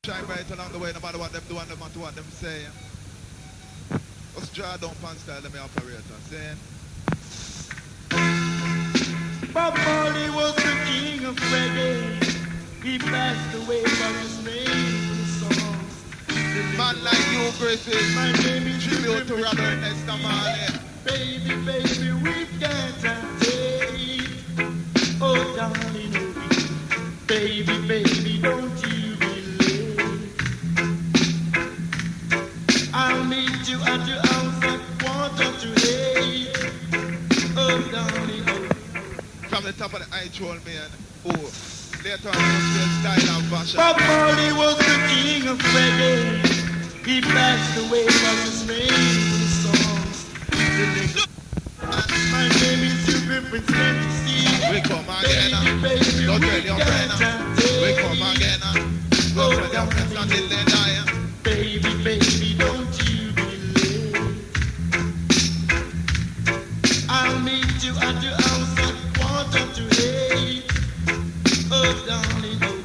Shine bright along the way, no matter what them do and no matter what them say. Let's draw down pan style, let me operate on saying. Bob Marley was the king of reggae. He passed away from his name songs. Man like you, Griffith. My name is Tribute to Robert Nesta Marley. Baby, baby, we can't take. Oh, darling, oh, baby, baby, don't you be late. I'll meet you at your house at 7:45. Oh, darling, oh. From the top of the eye troll, man. Oh, later on, your style and fashion. Bob Marley was the king of reggae. He passed away from his favorite songs. My name is Super Prince Fantasy. We come again. Baby, Don't we tell your friend. We come again. Don't tell your friends until they die. Baby, baby, don't you be late. I'll meet you at your house at 7:45. Oh, darling, oh,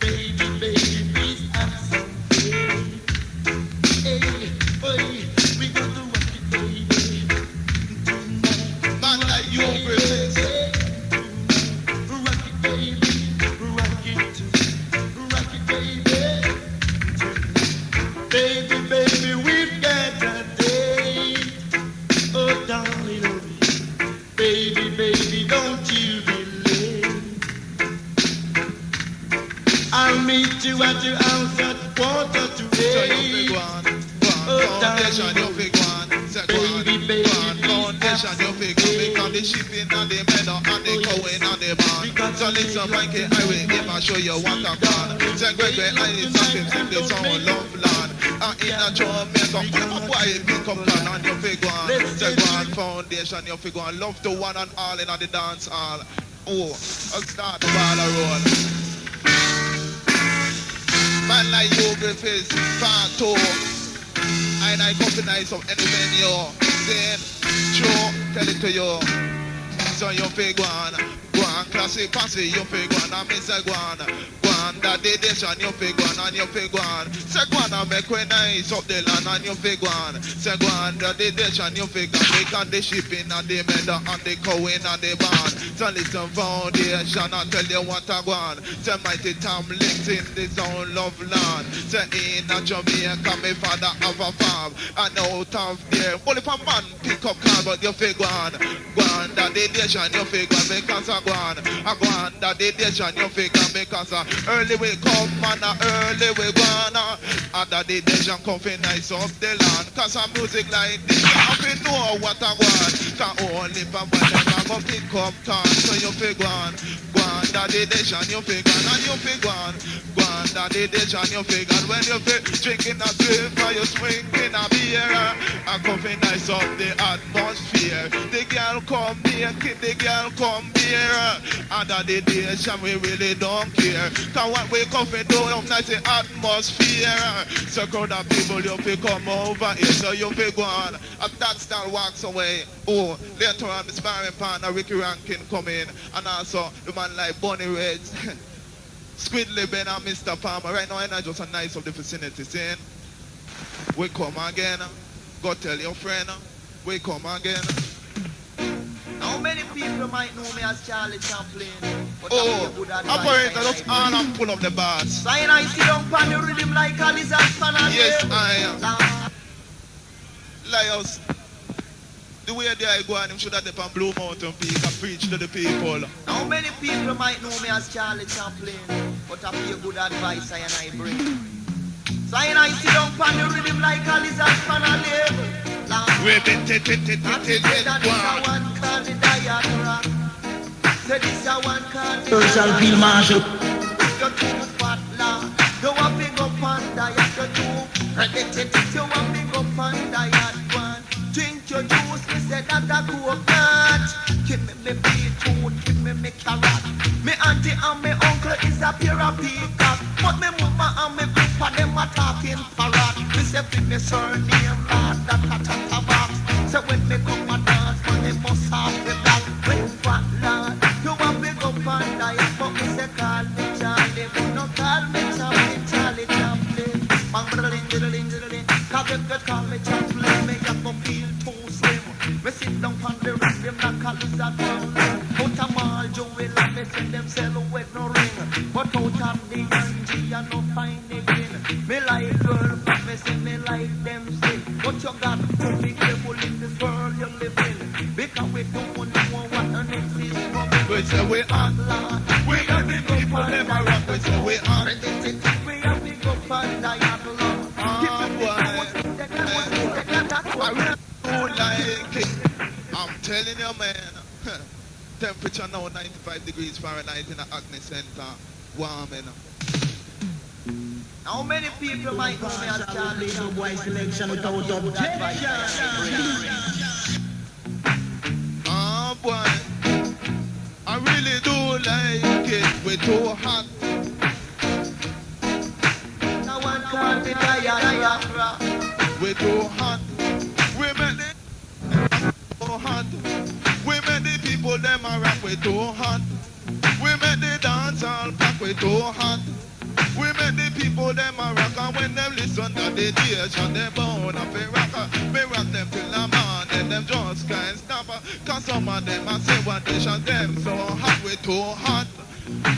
baby, baby, please have some faith. Hey, boy, we got to rock it, baby. Tonight, Man like you, Griffith. rock it, baby, rock it, baby. Baby, baby, we've got a date. Oh, darling, oh, baby, baby, don't you be late. I'll meet you at your house at 7:45. Foundation, you big one. Second, foundation, you big one. Because the shipping and the meadow and the going and the barn. So listen, Mikey, I will give and show you what I've done. Say, Gregory, I need something simply so love land. And in a Jamaica, why pick up plan on your big one? Second, foundation, you big one. Love to one and all in the dance hall. Oh, I'll start the ball a roll. Man like you, Griffiths, part 2. And I recognize of any venue. Saying, true, tell it to you. So you big one. Go on, classic, passy, you big one. I miss a one. Go on, that dedication, you big one, and you big one. Say go on, and make we nice up the land, and you big one. Say go on, that dedication, you big one. Make on the shipping, and the meadow, and the cowing, and the barn. So listen, foundation, I tell you what I want. Say mighty Tom linked in the zone, love land. Say in a Jamaica, my father have a farm. And out of there, only if a man pick up car, but you big one. Go on, that dedication, you big one, because I go on, that dedication, you big one, because early we come and early we go on. And that dedication come for nice up the land. Cause a music like this, you have to know what I want. Cause only if a man never go pick up car, so you big one. Go on, that dedication, you big one, and you big one. Go on, that dedication, you big one. When you big drinking a silver, you swinging a beer. And come for nice up the atmosphere. The girl come here, the girl come here. And that dedication we really don't care. Cause what we come for do up nice the atmosphere. So crowd of people you pick come over here. So you pick one. And that style walks away. Oh, later on the sparring partner Ricky Rankin come in. And also the man like Bonnie Reds. Squidly Ben and Mr. Palmer. Right now I'm not just a nice of the vicinity saying. We come again. Go tell your friend. We come again. How many people might know me as Charlie Chaplin? But operator, that's all and pull up the bars. So I sit down on the rhythm like a lizard fan. Yes, I am. Lions. The way they go on, him should have dip on Blue Mountain Peak and preach to the people. How many people might know me as Charlie Chaplin? But I feel good advice I bring. So I sit down on the rhythm like a lizard fan and live. We've been one called the diagram. Say this a one called the Social Field Marshal. You're too fat, lad. You a big up on diet. You're too predicted. You a big up on diet. One. Drink your juice. Me say that a coconut. Give me me beetroot. Give me me carrot. Me auntie and me uncle is a pair of peacock. But me mama and me grandpa them a talking parrot. Me say fi me surname lad that a box. So when me come a dance, man they must have the black. When fat lad, you a big up and diet. But me say call me Charlie, but no call me Charlie, Charlie. diddling, diddling. Cause if they call me chaplain, me I go feel too slim. Me sit down on the ring, them not call us a problem. Out of mall, Joey love me, send them silhouette no ring. But out of the NG, I no find again. Me like girl, but me say me like them still. But you got to be careful in this world you live in. Because we don't know what the next is from. We say we hot, we got the people them a rock. We say we hot. We have to go find dialogue. I really don't like it. I'm telling you, man. Temperature now 95 degrees Fahrenheit in the Acna Center. Warm, you know. How many people might know me as Charlie? No boy selection without objection. Oh boy, I really do like it. We're too hot. No one can't be tired. We're too hot. We make it too hot. We make the people them a rap. We're too hot. We make the dance all pack. We're too hot. We make the people them a rock. And when them listen to the station, they bound up a rocker. We rock them till the morning. Them just can't stop. Cause some of them a say what they shot them so hot. We too hot.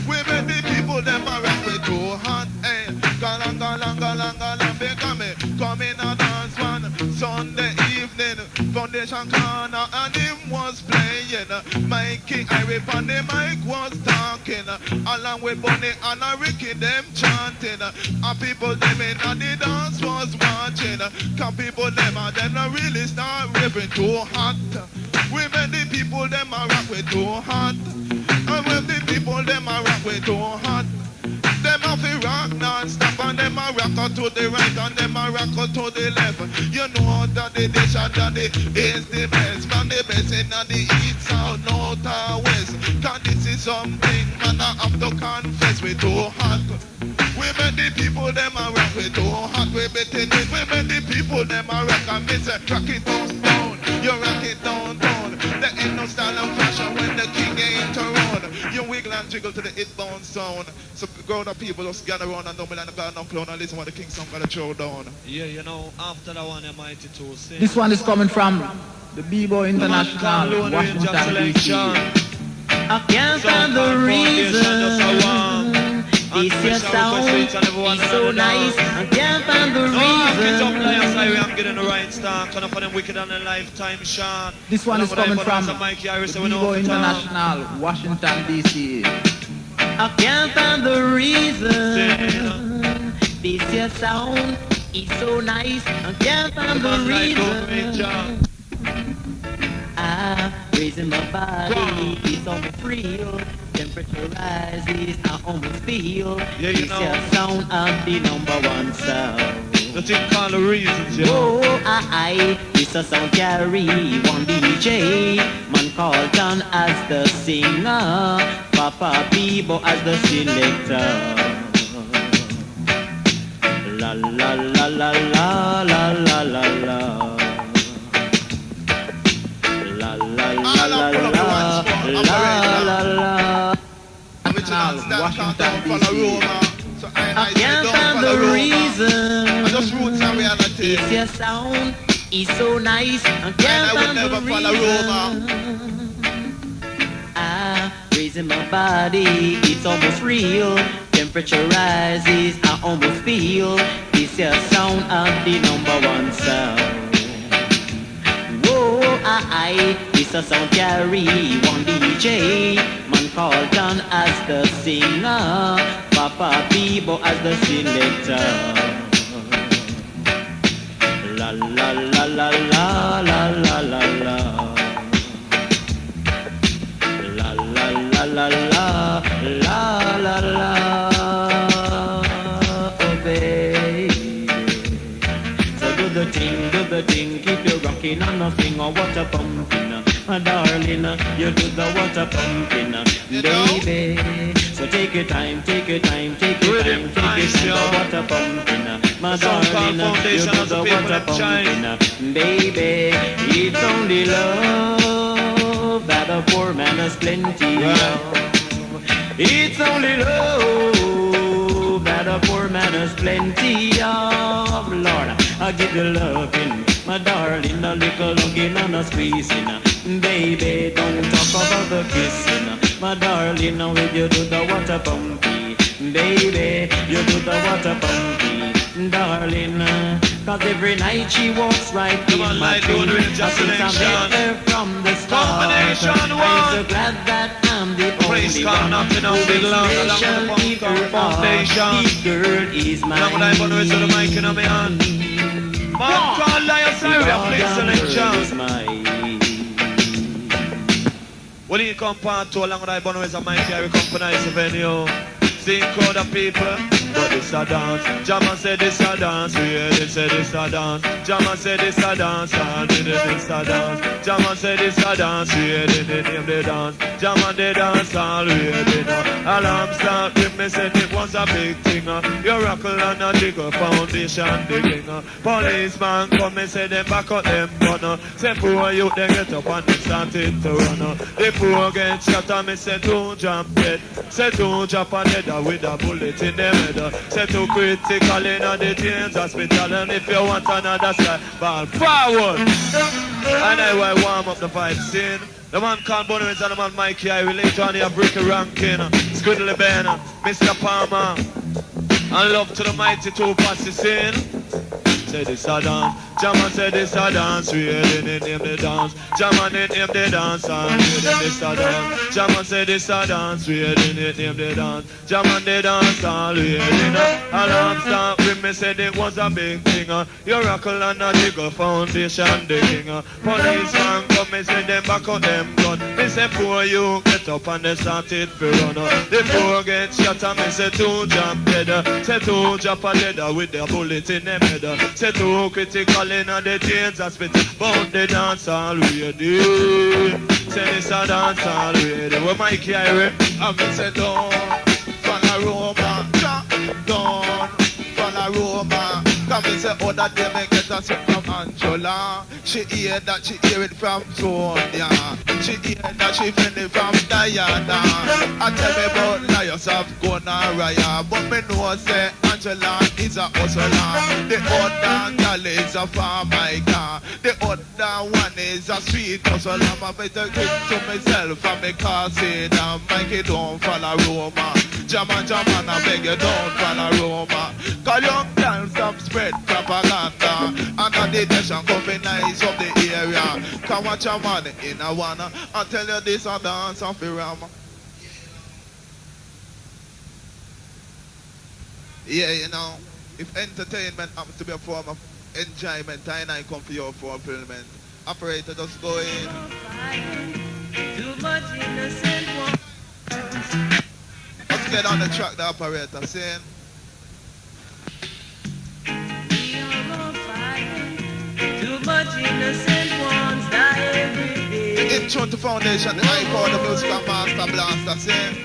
We make the people them a rock. We too hot. Hey, galang, galang, galang, galang. They come in a dance one Sunday evening. Foundation corner and him was playing. Mikey Irie on the mic was talking. Along with Bonnie and Ricky them chanting. And people them in and the dance was watching. Cause people them and them not really start raving too hot. We make the people them a rock with too hot. And when the people them a rock with too hot. Them a fi rock non-stop and them a rock to the right and them a rock to the left. You know that the dish and the is the best. From the best in the east, south, north or west. Cause this is something man I have to confess. We too hot. We make the people them a rock. We too hot. We betting it. We make the people them a rock. And me say rock it down, down. You rock it down, down. There ain't no style and fashion when the king ain't around. You wiggle and jiggle to the hit-bound sound. So grown-up people just gather around and don't be like a god, no clown, and listen what the king's song gonna throw down. Yeah, you know, after that one, mighty to sing. This one is coming from the B-Boy International, Washington, D.C. I can't find the reason. This your sound is so nice. I can't find the reason. I'm getting the right start. Kind of for them wicked on a lifetime shot. This one is coming from the B-Boy International, Washington, D.C. I can't find the reason. This your sound is so nice. I can't find the reason. I'm raising my body, it's almost real. Temperature rises, I almost feel. Yeah, you this know. your sound of the number one sound. The thing called the reasons, you know. Oh, this a sound carry one DJ. Man called John as the singer, Papa Bibo as the selector. La la la la la la la la la. La la la la la la la la. Washington, D.C. I can't find the reason. Just roots and reality. This your sound is so nice. I can't find the reason. I'm raising my body, it's almost real. Temperature rises, I almost feel. This your sound of the number one sound. Whoa, this a sound carry one DJ. Man called John as the singer, Papa Bibo as the selector. La la la la la la la la la. La la la la la la la la. Oh baby, so do the thing, keep you rocking on nothing or water pumping. My darling, you do the water pumping, baby. So take your time, take your time, take your time, take your time, the water pumping. My darling, you do the water pumping, baby. It's only love that a poor man has plenty of. It's only love that a poor man and there's plenty of. Lord, I give you loving, my darling, a little hugging and a squeezing. Baby, don't talk about the kissing. My darling, now will you do the water pumpy? Baby, you do the water pumpy, darling. Cause every night she walks right in my dream. Since I met her from the start, I'm so glad that I'm the only one who shall keep her apart. This girl is mine. When you come part to along with I born with a mic here, we come for nice venue. Sing crowd of people, but this a dance. Jama said this a dance, we hear it say this a dance. Jama said this a dance, and this a dance. Jama said this a dance, we hear it, they name the dance. Jama they dance, all we hear it now. Alarm start with me, said it was a big thing. You rockle and a digger, foundation digging. Policeman come, me say them back up them gun. Say poor youth, they get up and they started to run. The poor get shot and me say don't jump dead. Say don't jump a dead with a bullet in the head. Say too critical in the James Hospital. And if you want another side, ball forward. And I will warm up the fight scene. The man called Bonneries and the man Mikey, I will later on here break a ranking. Squiddly Ben, Mr. Palmer. And love to the mighty two passes scene. Say this a dance, Jama said this a dance, we hear the name the dance. Jama name the dance, and we hear this a dance. Jama said this a dance, we hear the name the dance. Jama the dance, all we hear the alarm start with me said it was a big thing. You rockle and a digger foundation digging. Policeman come, me say them back on them gun. Me say poor you get up and they started to run. The poor get shot and me say two jump dead. Say two jump a dead with the bullet in them head. Say too critical in the James Hospital. Bound the dance all we do. Say this a dance all we do. Where Mikey Irie? I me say don't follow Roma, don't follow Roma. Come and say oh that they may get us from Angela. She hear that she hear it from Sonia. She hear that she feel it from Diana. I tell me about liars of Gonaraya, but me know say Angela is a hustler. The other girl is a farmica. The other one is a sweet hustler. I better give to myself and me cause it and Mikey don't follow Roma. Jama, I beg you don't follow Roma. Cause young girls have spread propaganda. And the nation coming nice up the area. Come watch a man in a one. I tell you this a dance of the Rama. Yeah, you know, if entertainment happens to be a form of enjoyment, I come for your fulfillment. Operator, just go in. Too much innocent one. Let's get on the track, the operator, saying. We are on fire. Too much innocent ones die every day. The intro to Foundation, the iPod, the musical master blaster, saying.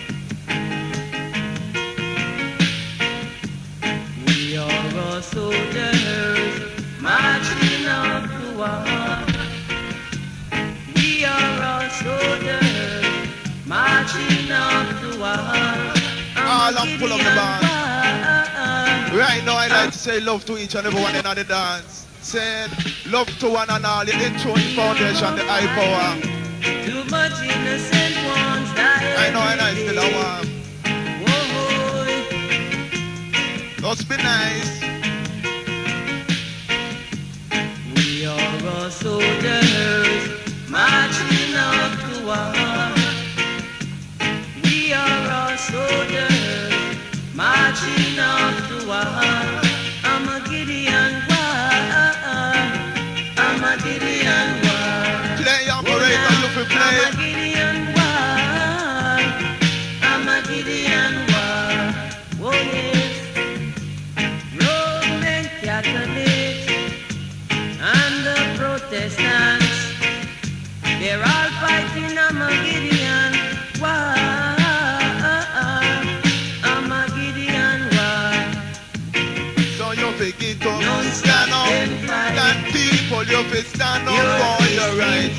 We are all soldiers marching up to war. We are all soldiers marching up to war. All I'm full of the band. Right now I like to say love to each and every one in the dance. Said love to one and all, the intro to Foundation, the high power. Too much innocent ones die. I know I like still a one. Must be nice. We are all soldiers marching up to war. We are all soldiers marching up to war. I'm a Gideon war. I'm a Gideon war. Play operator, you can play. I'm a Gideon war. I'm a Gideon war. Oh yes. Roman Catholics and the Protestants, they're all fighting Armageddon war. Armageddon war. So you begin to stand up. That people, you will stand up for your rights.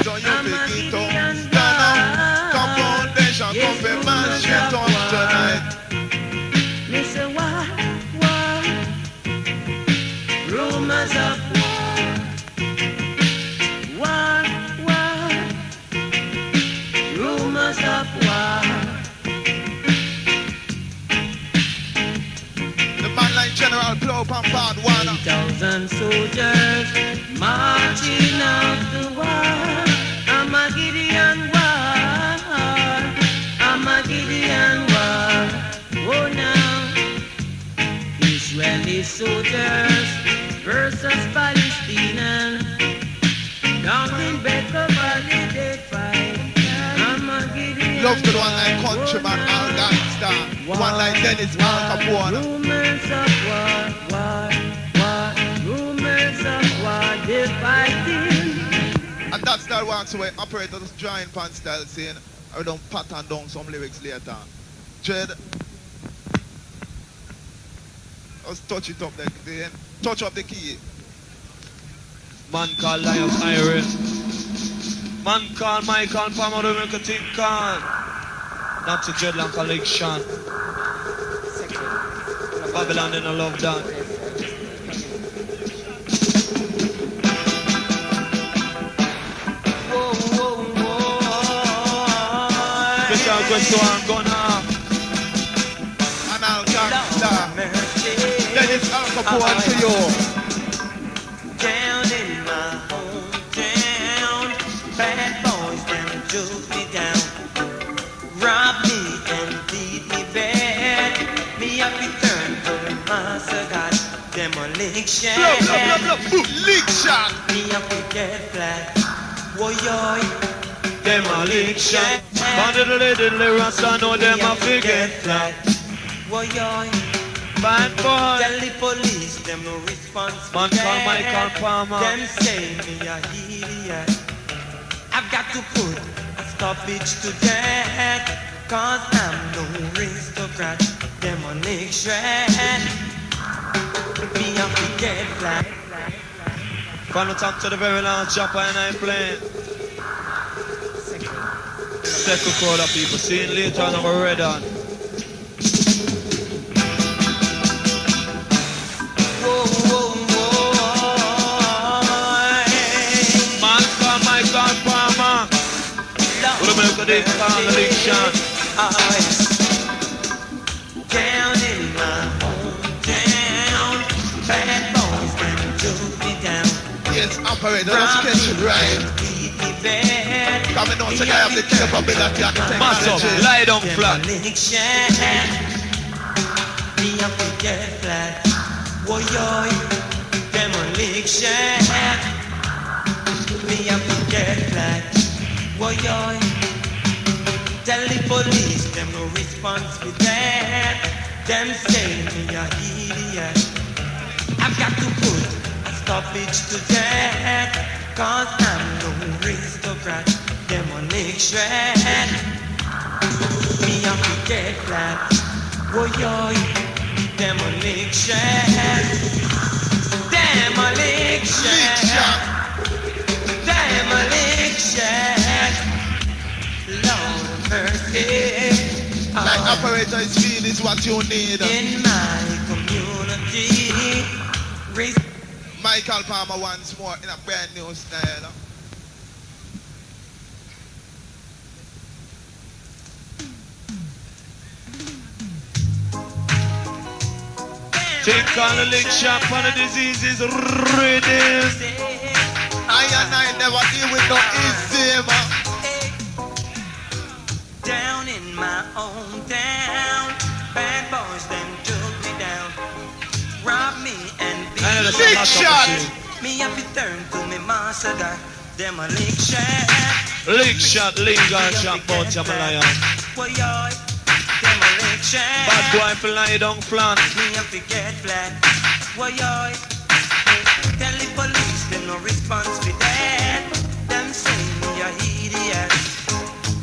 So you begin to stand up. Come Foundation, come be man straight up tonight. Listen, why? 1,000 soldiers marching out the war. I'm a Gideon war. I'm a Gideon war. Oh now, Israeli soldiers versus Palestinians. Down in Better Valley they fight. I'm a Gideon Love to the one like Countryman, all gangsta. One like Dennis, Al Capone. Rumors of war, rumors of war, they fighting. And that's that walks away. Operator just drawing pan style saying, I don't pattern down some lyrics later. Dread. Let's touch it up then. Touch up the key. Man called Lions Iron. Man called Michael Palmer, don't make a thing call. Not to dreadlock collection. Babylon in a love that. Special quest to our gunner. And I'll gangsta. Then it's Al Capone to you. Down in my hometown, bad boys them took me down, robbed me and beat me bad. Me up return for the massacre, demolition. Lick shot. Me up to get flat, woy Demolition. Bandit the Rasta know them a forget that. woy. Bad boy. Tell the police them no response. Man called Michael Palmer. Them say me a idiot. I've got to put a stoppage to that, cause I'm no aristocrat. Demolition. Me a get flat. From the top to the very last chopper and I'm playing. Second crowd of people. See you later on our red on. Man called Michael Palmer. What do you make of collection? Down in my hometown, bad boys them took me down. Yes, operator, let's catch it right. Coming on, so I have the capability and the Mass up, technology. lie down flat. Me up to get flat. Woy, demolition. Me up to get flat. Woy, tell the police them no response with that. Them say me a idiot. I've got to put a stoppage to that, cause I'm no aristocrat. Demolition. Me up to get flat. Woy, demolition. Demolition. Demolition. Lord of mercy. Like operator is feel is what you need. In my community. Michael Palmer once more in a brand new style. Take on the lick shop on the diseases ready. I and I never deal with no easy, man. Down in my hometown, bad boys them took me down, robbed me and beat me. Lick shot. Me up to turn to me massacre, demolition. Lick shot, linger shot, bout Jamaica. Boy, demoliction. Bad boy for lie down flat. Me up to get flat. Boy, tell the police them no response to that. Them say me a idiot.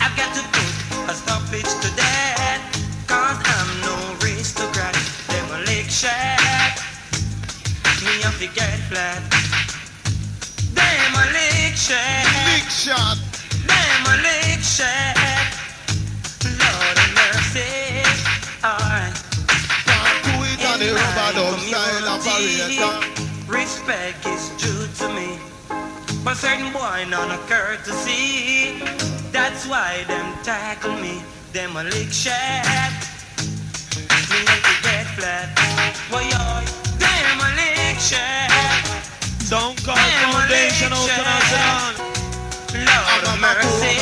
I've got to put a stoppage to that, cause I'm no aristocrat. Demolition. Me up to get flat. Demolition. Lick shot. Demolition. Lord of mercy. Alright. Can't do it on the rubber dub style operator. Respect is due to me, but certain boy none of courtesy. That's why them tackle me. Demolition. Me have to get flat. Boy, demolition. nation, Outernational. Lord of mercy.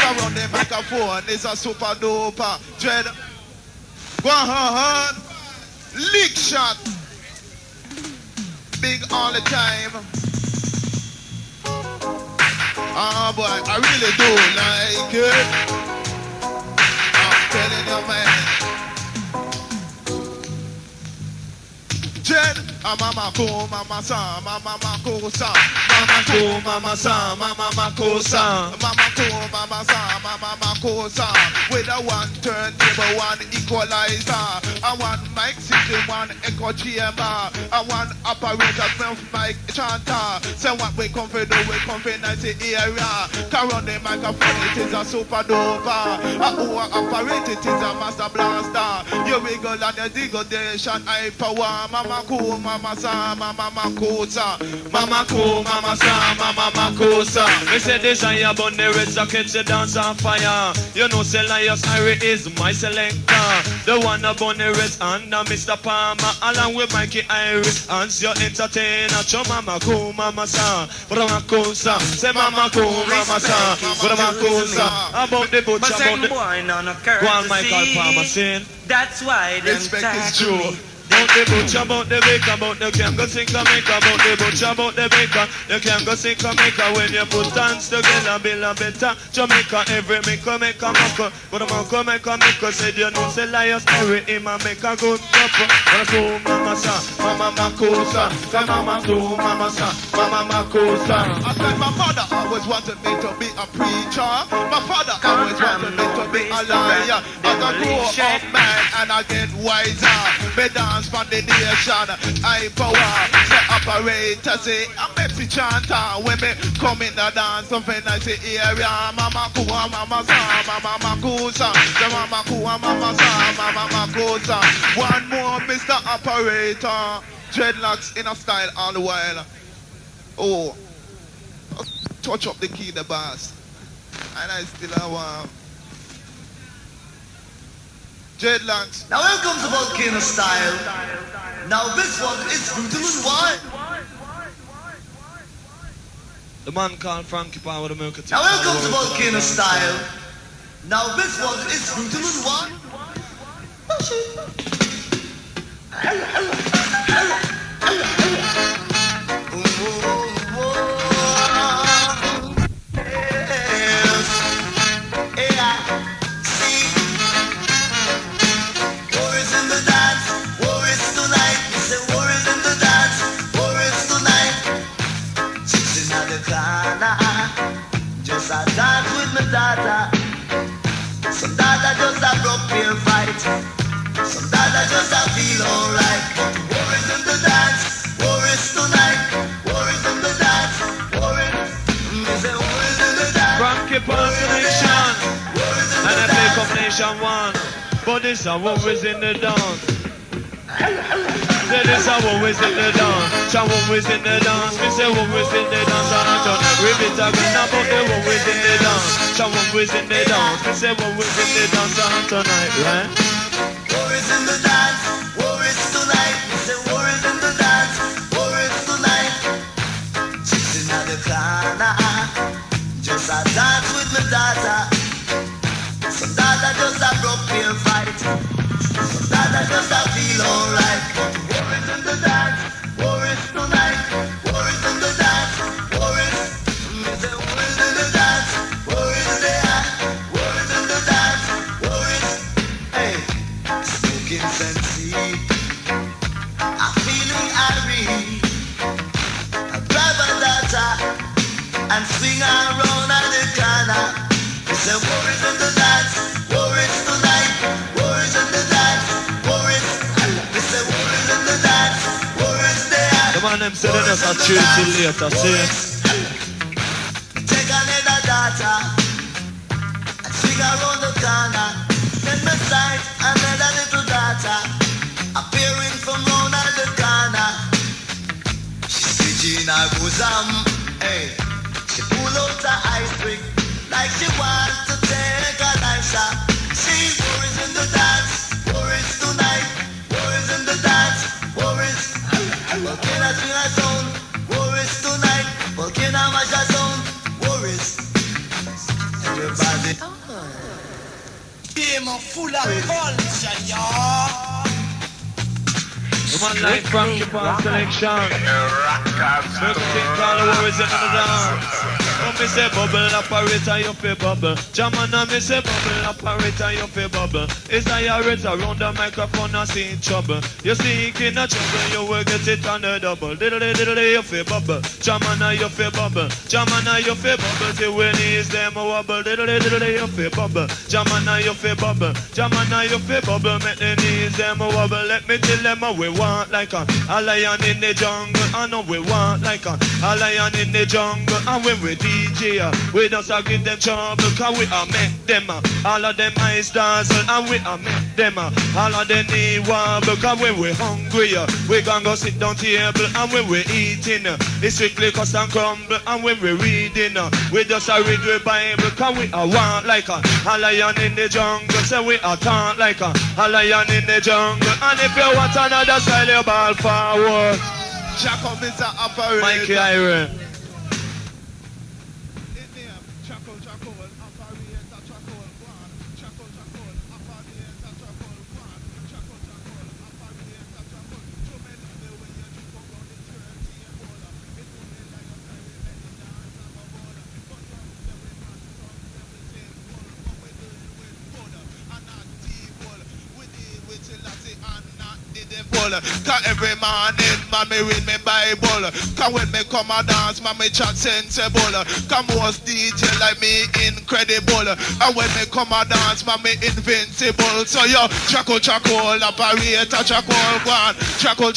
Around the microphone is a super duper dread. Go on, lick shot. Big all the time. Ah boy, I really do like it. I'm telling you, man. Dread. Mama ko, mama sa, mama ko sa, mama ko, mama sa, mama ko sa, mama ko, mama sa, mama ko sa. With a one turntable, one equalizer, a one mic system, one echo chamber, a one operator, 12 mic chanter. Say what we come for do, we come for nice area. Carry the microphone, it is a super duper. A who operate it is a master blaster. You wiggle and you degradation, high power. Mama ko, mama sa, mama kosa, mama ko, mama sa, mama kosa. Me say desire burn the red socket, say dance on fire. You know say Lias Irie is my selector. The one upon the red under Mr. Palmer, along with Mikey Irie, and your entertainer. Cho mama ko, mama sa, mama kosa. Say mama ko, mama sa, mama kosa. About the butcher, about the boy, no go on Michael Palmer saying. That's why them respect is tackle true. me. About the butcher, about the baker, about the can go sing Jamaica. About the butcher, about the baker, you can go sing Jamaica. When you put hands together, build a better Jamaica. Every maker make a mucker, but a mucker make a maker. Said you know say Lias Irie, him a make a good couple. Mama ko, mama sa, mama makosa. Say mama ko, mama sa, mama makosa. I said my father always wanted me to be a preacher. My father always wanted me to be a liar. As I grow up, man, and I get wiser. Me dance for the nation, high power. Say operator, say I'm a chanter. When me come in the dance, something I say area. Mama kuwa, mama sa, mama kusa. Say mama kuwa, mama sa, mama kusa. One more, Mr. Operator. Dreadlocks in a style all the while. Oh, touch up the key, the bass. And I still have dreadlocks. Now welcome to Volcano Style. Now this one is brutal and wild. The man called Frankie Power with the milk. Now welcome to Volcano Style. Now this one is brutal and wild. Just a dance with my daughter. Some daughter just a broke beer fight. Some daughter just a feel alright. War is in the dance, war is tonight. War is in the dance, war is. Me say war is in the dance. Frankie Power Nation, and I pick up Nation 1. But this a war is in the dance. Say this a war is in the dance. Cha war is in the dance. Me say war is in the dance. And I turn ribbit again about the war is in the dance. Cha war is in the dance. Me say war is in the dance. And tonight, right? War is in the dance, war is tonight. Me say war is in the dance, war is tonight. Sitting at the corner, just a dance with my daughter. Some daughter just a broke beer fight. Some daughter just a feel alright. War is in the dance, war is tonight. War is in the dance, war is. Me say war is in the dance, war is there. War is in the dance, war is. Hey, smoking sensei, a feeling irate. I grab a daughter and swing her around at the corner. Me say war is in the dance, war is tonight. War is in the dance, war is. Me say war is in the dance, war is there. The man them said they just a treat till later, see? Take another daughter and swing around the corner. Then me sight another little daughter appearing from round at the corner. She stitching her bosom, hey. She pull out her ice pick like she wants to take a nice shot. See, war is in the dance, war is tonight. War is in the dance, everybody. Game full of culture, y'all. One night from Japan selection. First thing call the worries in the dance. Oh, me say bubble operator, you feel bubble. Jamana, me say bubble operator, you feel bubble. It's a yards around the microphone, I see in trouble. You see in a trouble, you will get it on the double. Diddle, you feel bubble. Jamana, you feel bubble. Jamana, you feel bubble. See when is them wobble. Diddle, you feel bubble. Jamana, you feel bubble. Jamana, you feel bubble. Make the knees them wobble. Let me tell them we want like a lion in the jungle. I know we want like a lion in the jungle. And when we DJ, we just give them trouble. Cause we make them all of them eyes dazzle. And we make them all of them knee wobble. Cause when we hungry, we gon' go sit down table. And when we eating, it's strictly cuss and crumble. And when we reading, we just read the Bible. Cause we want like a lion in the jungle. So we talk like a lion in the jungle. And if you want another style, you ball forward. Chaco, Mr. Operator. Mikey Iron. Cause every morning, mommy read me Bible. Cause when me come a dance, mommy chat sensible. Cause most DJ like me incredible. And when me come a dance, mommy invincible. So yo, Chaco, operator, Chaco, one. Chaco,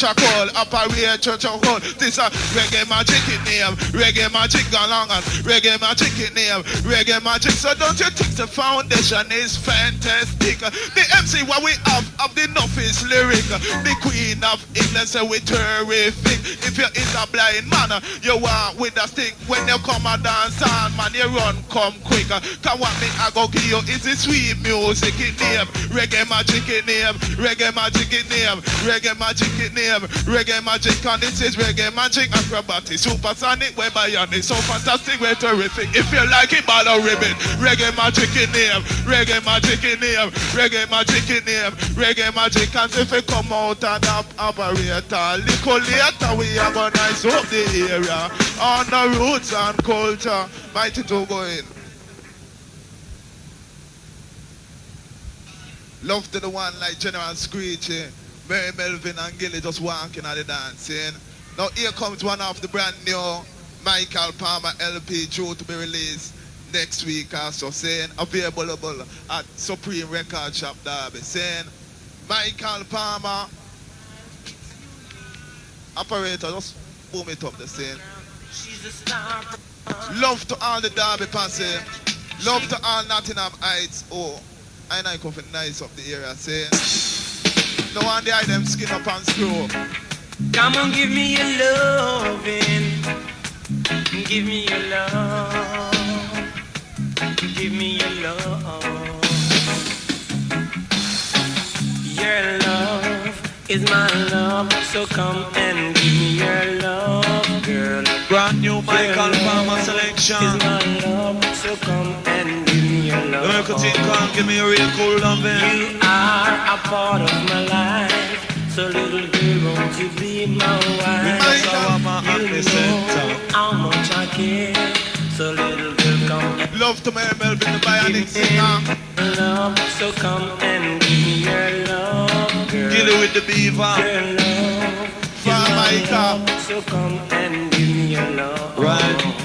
operator, Chaco. This a reggae magic in name. Reggae magic along and reggae magic in name. Reggae magic. So don't you think the foundation is fantastic? The MC what we have the enough is lyric. The Queen of England say we terrific. If you're in a blind man, you walk with a stick. When you come a dance on, man, you run come quicker. Cause what me I go give you is the sweet music in name. Reggae magic in name. Reggae magic in name. Reggae magic in name. Reggae magic, and this is reggae magic acrobatic. Supersonic, way bionic. So fantastic, way terrific. If you like it, ball or ribbon. Reggae magic in name. Reggae magic in name. Reggae magic in name. Reggae magic, and if you come out and operator, little later we are gonna nice up the area on the roots and culture. Mighty to go in. Love to the one like General Screechy, Mary Melvin and Gilly just walking at the dancing. Now here comes one of the brand new Michael Palmer LP due to be released next week also, saying available at Supreme Record Shop Derby, saying Michael Palmer. Operator, just boom it up the scene. Love to all the Derby posse. Love to all Nottingham Heights. Oh, I know I come from nice up the area, saying no one the them skin up and screw. Come on, give me your loving. Give me your love. Give me your love. Your love is my love, so come and give me your love, girl. Brand new Michael Palmer selection. Is my love, so come and give me your love. America team, come give me a real cool loving. You are a part of my life, so little girl, won't you be my wife? You know how much I care, so little girl, come and love to Mary Melvin, the bionic singer. Love, so come and give me your love, girl. Get it with the beaver. Your love, so come and give me your love. Right.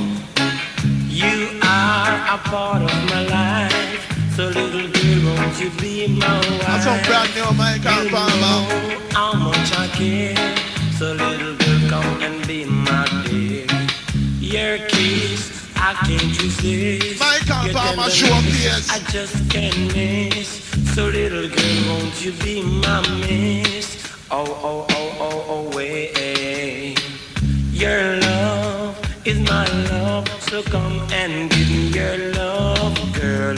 You are a part of my life, so little girl, won't you be my wife? That's some brand new Michael Palmer. Know how much I care, so little girl, come and be my dear. Your kiss, I can't resist. Michael Palmer showcase. I just can't miss. So little girl, won't you be my miss? Oh, wait. Your love is my love, so come and give me your love, girl.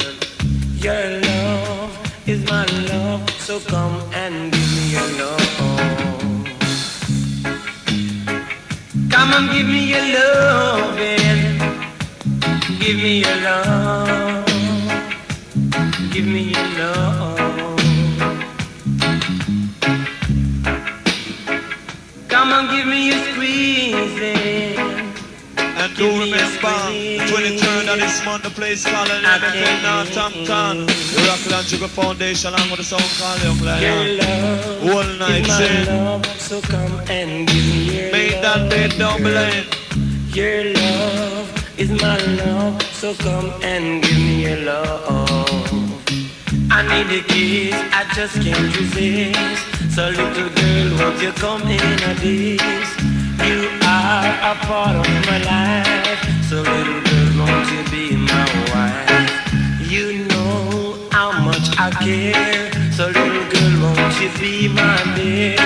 Your love is my love, so come and give me your love. Come and give me your loving. Give me your love. give me your love. Come on, give me your squeezing. And do remember, 23rd of this month, the place called in Nottingham. The Rockland Sugar Foundation along with the song called Young Lion. All night sing. So come and give me your Make that day double it. Your love is my love, so come and give me your love. I need a kiss, I just can't resist. So little girl, won't you come in a this? You are a part of my life. So little girl, won't you be my wife? You know how much I care. So little girl, won't you be my dear?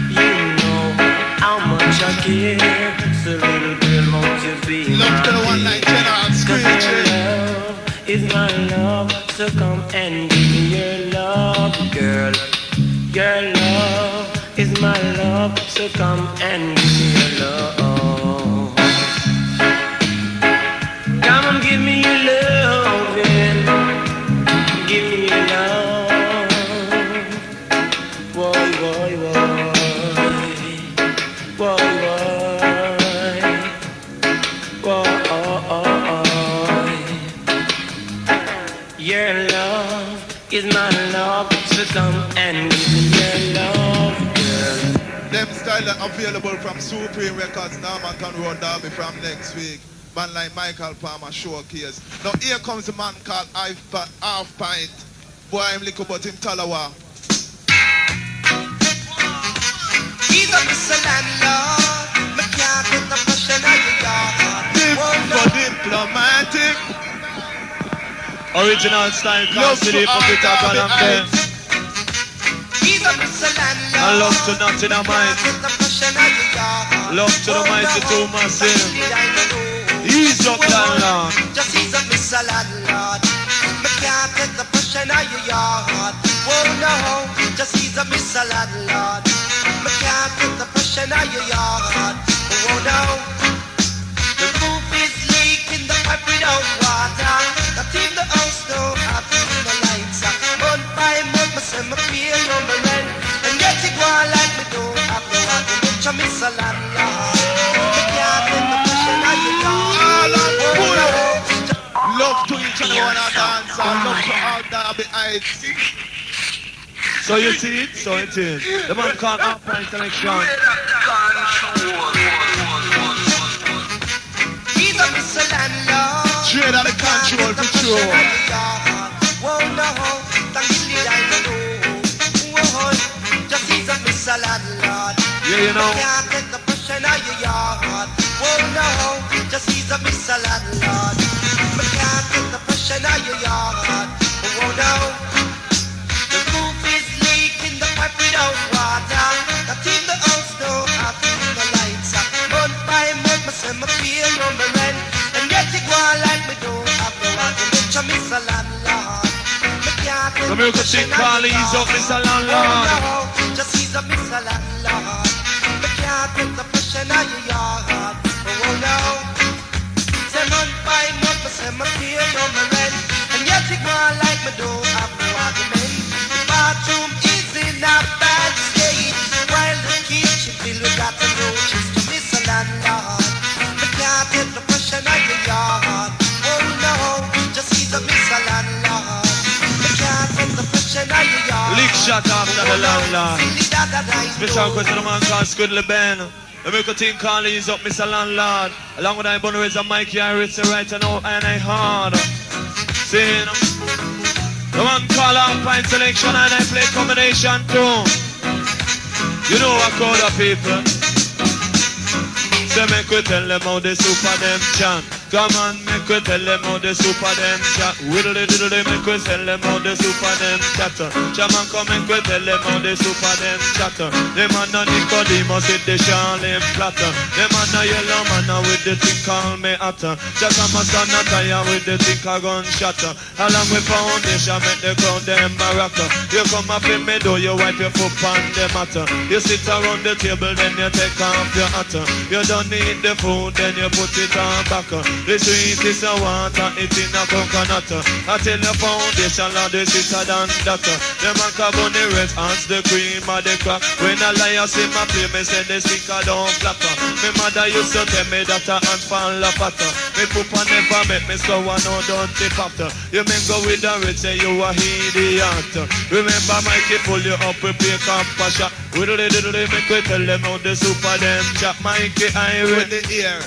You know how much I care. So little girl, won't you be my Love to the one night general screeching. love is my love, so come and give me your love, girl. Your love is my love, so come and give me your love. Come and give me your love, give me your love. Boy, boy, boy, boy, boy, boy. Your love is my love, so come and give me your love, girl. Them style are available from Supreme Records. Now man can run Derby from next week. Man like Michael Palmer showcase. Now here comes the man called Half Pint. Boy, I'm little but him Talawa. He's a Mr. Landlord. Me can't get the passion out of your heart. For diplomatic. Original style, Love can't to see the pocket of all one of them. He's a Mr. Landlord. And love to Nottingham mind. Get the passion out of your heart. Love to the mighty two massive. Ease up, landlord. Just he's a Mr. Landlord. Me can't get the passion out of your heart. Oh no, just he's a Mr. Landlord. Me can't get the passion out of your heart. Oh no, the roof is leaking, the pipe without water. Not in the house, no, not in the lights. Month by month, me send my pay on my rent. And yet you go on like me don't have no argument. You miss a landlord. Me can't get the passion out of your heart. Love to each and one of dance. Love to all Derby heights. So you see it? So it is. The man called Half Pint Selection. He's a Mr. Landlord. Straight out of control for sure. Whoa, no, thank you, I know. Whoa, just he's a Mr. Landlord. Yeah, you know. Can't get the passion out of your heart. Whoa, no, just he's a Mr. Landlord. Can't get the passion out of your heart. Whoa, no, the roof is leaking, the pipe without water. Not in the house, no, not in the lights. Month by month, me send my pay on my rent. And yet you go on like me don't have no argument. You miss a landlord. Me can't get So me could sing Carly, he's up, Mr. Landlord. no, just he's a Mr. Landlord. Me can't get the passion out of your heart. Oh no, say month by month, me send my pay on my rent. And yet you go on like me don't have no argument. The bathroom is in a bad state, while the kitchen filled with rotten roaches. To Mr. Landlord, me can't get the passion out of your heart. Oh no, just he's a Mr. Landlord. Me can't get the passion out of your heart. Lick shot after the landlord. Special question to the man called Squidly Ben. The make a thing called he's up, Mr. Landlord. Along with I bun with a Mikey iration right now and I hard. See, the man called Half Pint Selection and I play combination too. You know what crowd of people. Say make we tell them how the super them chant. Come on, make we tell them how the super them chat. Whittly diddly, make we tell them how the super them chatter. Chaman come make we tell them how the super them chatter. Them man a Nicodemus with the Charlie platter. Them man a yellow man a with the thing call me atter. Just a man a tire with the thing a gun shatter. Along with foundation make the crowd them baraka. You come up in me do you wipe your foot on the matter. You sit around the table then you take off your hat. You don't need the food then you put it on back. The sweetest I want, it in a coconut. I tell the foundation, Lord, this is a than that. Them a carbon the red ants, the cream of the crack. When a liar see my play, me say the speaker don't flap. My mother used to tell me that a ant fall apart. Me papa never make me so I know don't tip after. You may go with the red, say you a idiot. Remember Mikey pull you up, prepare compassion. With the make we tell them how the super them chop. Mikey iron. The ear,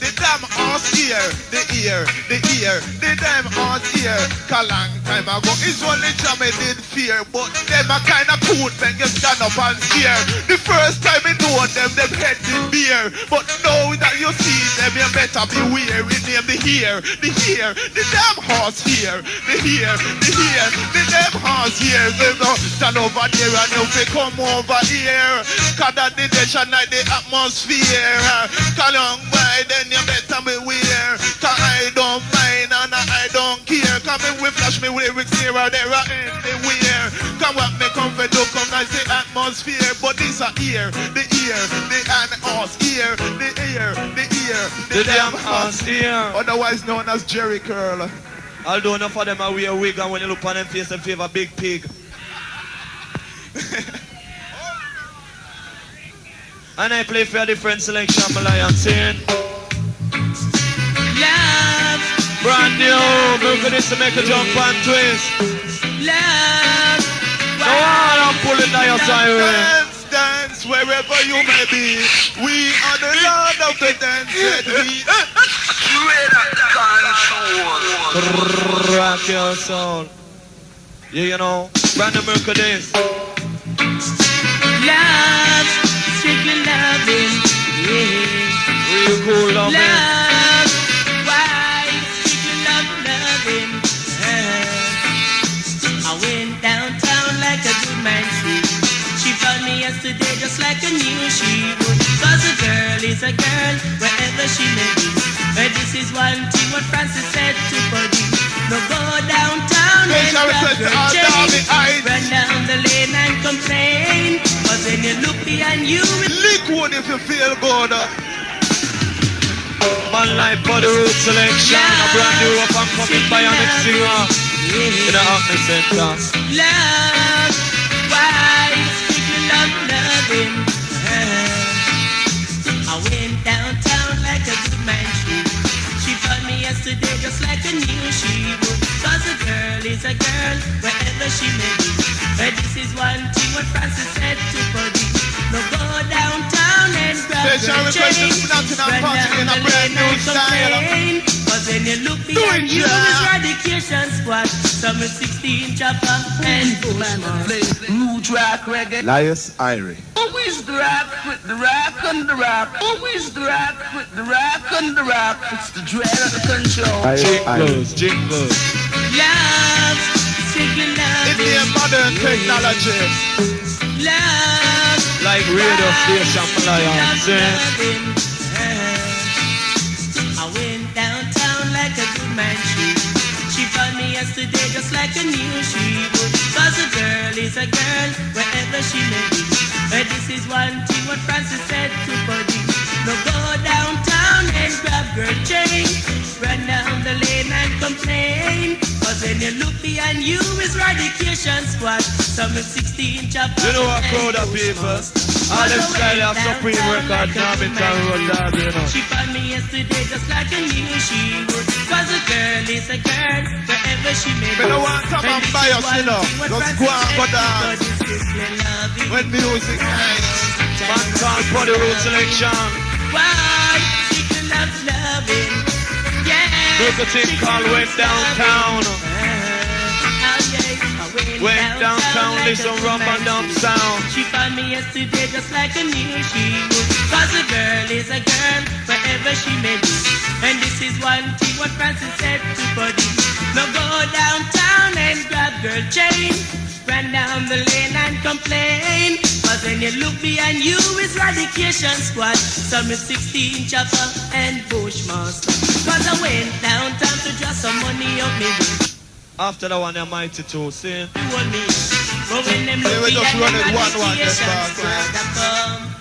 the damn horse ear, the damn horse ear. A long time ago, it's only Jammy did fear, but them a kind of cool when you stand up and steer. The first time I know them head did beer, but now that you see them, you better beware. We name the damn horse here, the damn horse here. They don't stand over there and you fi come over here. Cause that the nation like the atmosphere. Call on by then you better beware. Cause I don't mind and I don't care. Come in with flash me lyrics here or there or anywhere. Come what me come for do come like the atmosphere. But this a ear, the horse ear, the damn horse ear. Otherwise known as Jerry Curl. Although enough of them are wear wig and when you look on them face them favor big pig. And I play for a different selection, my lion saying Love, brand new, look at this to make a jump and twist. love, So I'm pulling down your siren. Dance wherever you may be. We are the Lord of the dance. Rock your soul. Yeah, you know, brand new milk of this. love, strictly loving, yeah. Real cool loving. Love, why strictly loving, I went downtown like a good man should. She found me yesterday just like I knew she would. Cause a girl is a girl wherever she may be. But this is one thing what Francis said to Buddy. No go downtown and grab your chain. Run down the lane and complain. Cause when you look behind you, Liquid if you feel good. Man like Body Root Selection, a brand new up and coming by an singer in the Acna Center. love, why strictly loving. I went downtown like a good man should. She found me yesterday just like I knew she would. Cause a girl is a girl wherever she may be. But this is one thing what Francis said to Buddy. No go downtown and grab your chain. Run down the lane and complain. Cause when you look behind you, it's Radication Squad. Summer 16 chopper and Rude rock reggae. Lias Irie. Always the rock with the rock and the rock. Always the rock with the rock and the rock. It's the dread of the control. Jingles. love, strictly In loving. the modern technology. Love, Like radio station, my lion saying. I went downtown like a good man should. She found me yesterday just like I knew she would. Cause a girl is a girl wherever she may be. But this is one thing what Francis said to Buddy. No go downtown and grab girl chain. Run down the lane and complain. Cause when you look behind you is Radication Squad. Summer 16 chopper. You know what crowd of people? All them style have Supreme Records now in town road dog, you know. She found me yesterday just like I knew she would. Cause a girl is a girl wherever she may be. Me don't want come and buy us, you know. Just go and go dance. When music nice. Man called Body Root Selection. Why? She can loving. Yeah. Look at thing called Went Downtown. Went downtown, listen rum and dumb sound. She found me yesterday just like I knew she would. Cause a girl is a girl wherever she may be. And this is one thing what Francis said to Buddy. No go downtown and grab girl chain. Run down the lane and complain. Cause when you look behind you is Radication Squad. Summer 16 chopper and Bushmaster. Cause I went downtown to draw some money up me. After that one, they're mighty too, see? But when them They look were just behind running the one, Radication that's Squad, I come.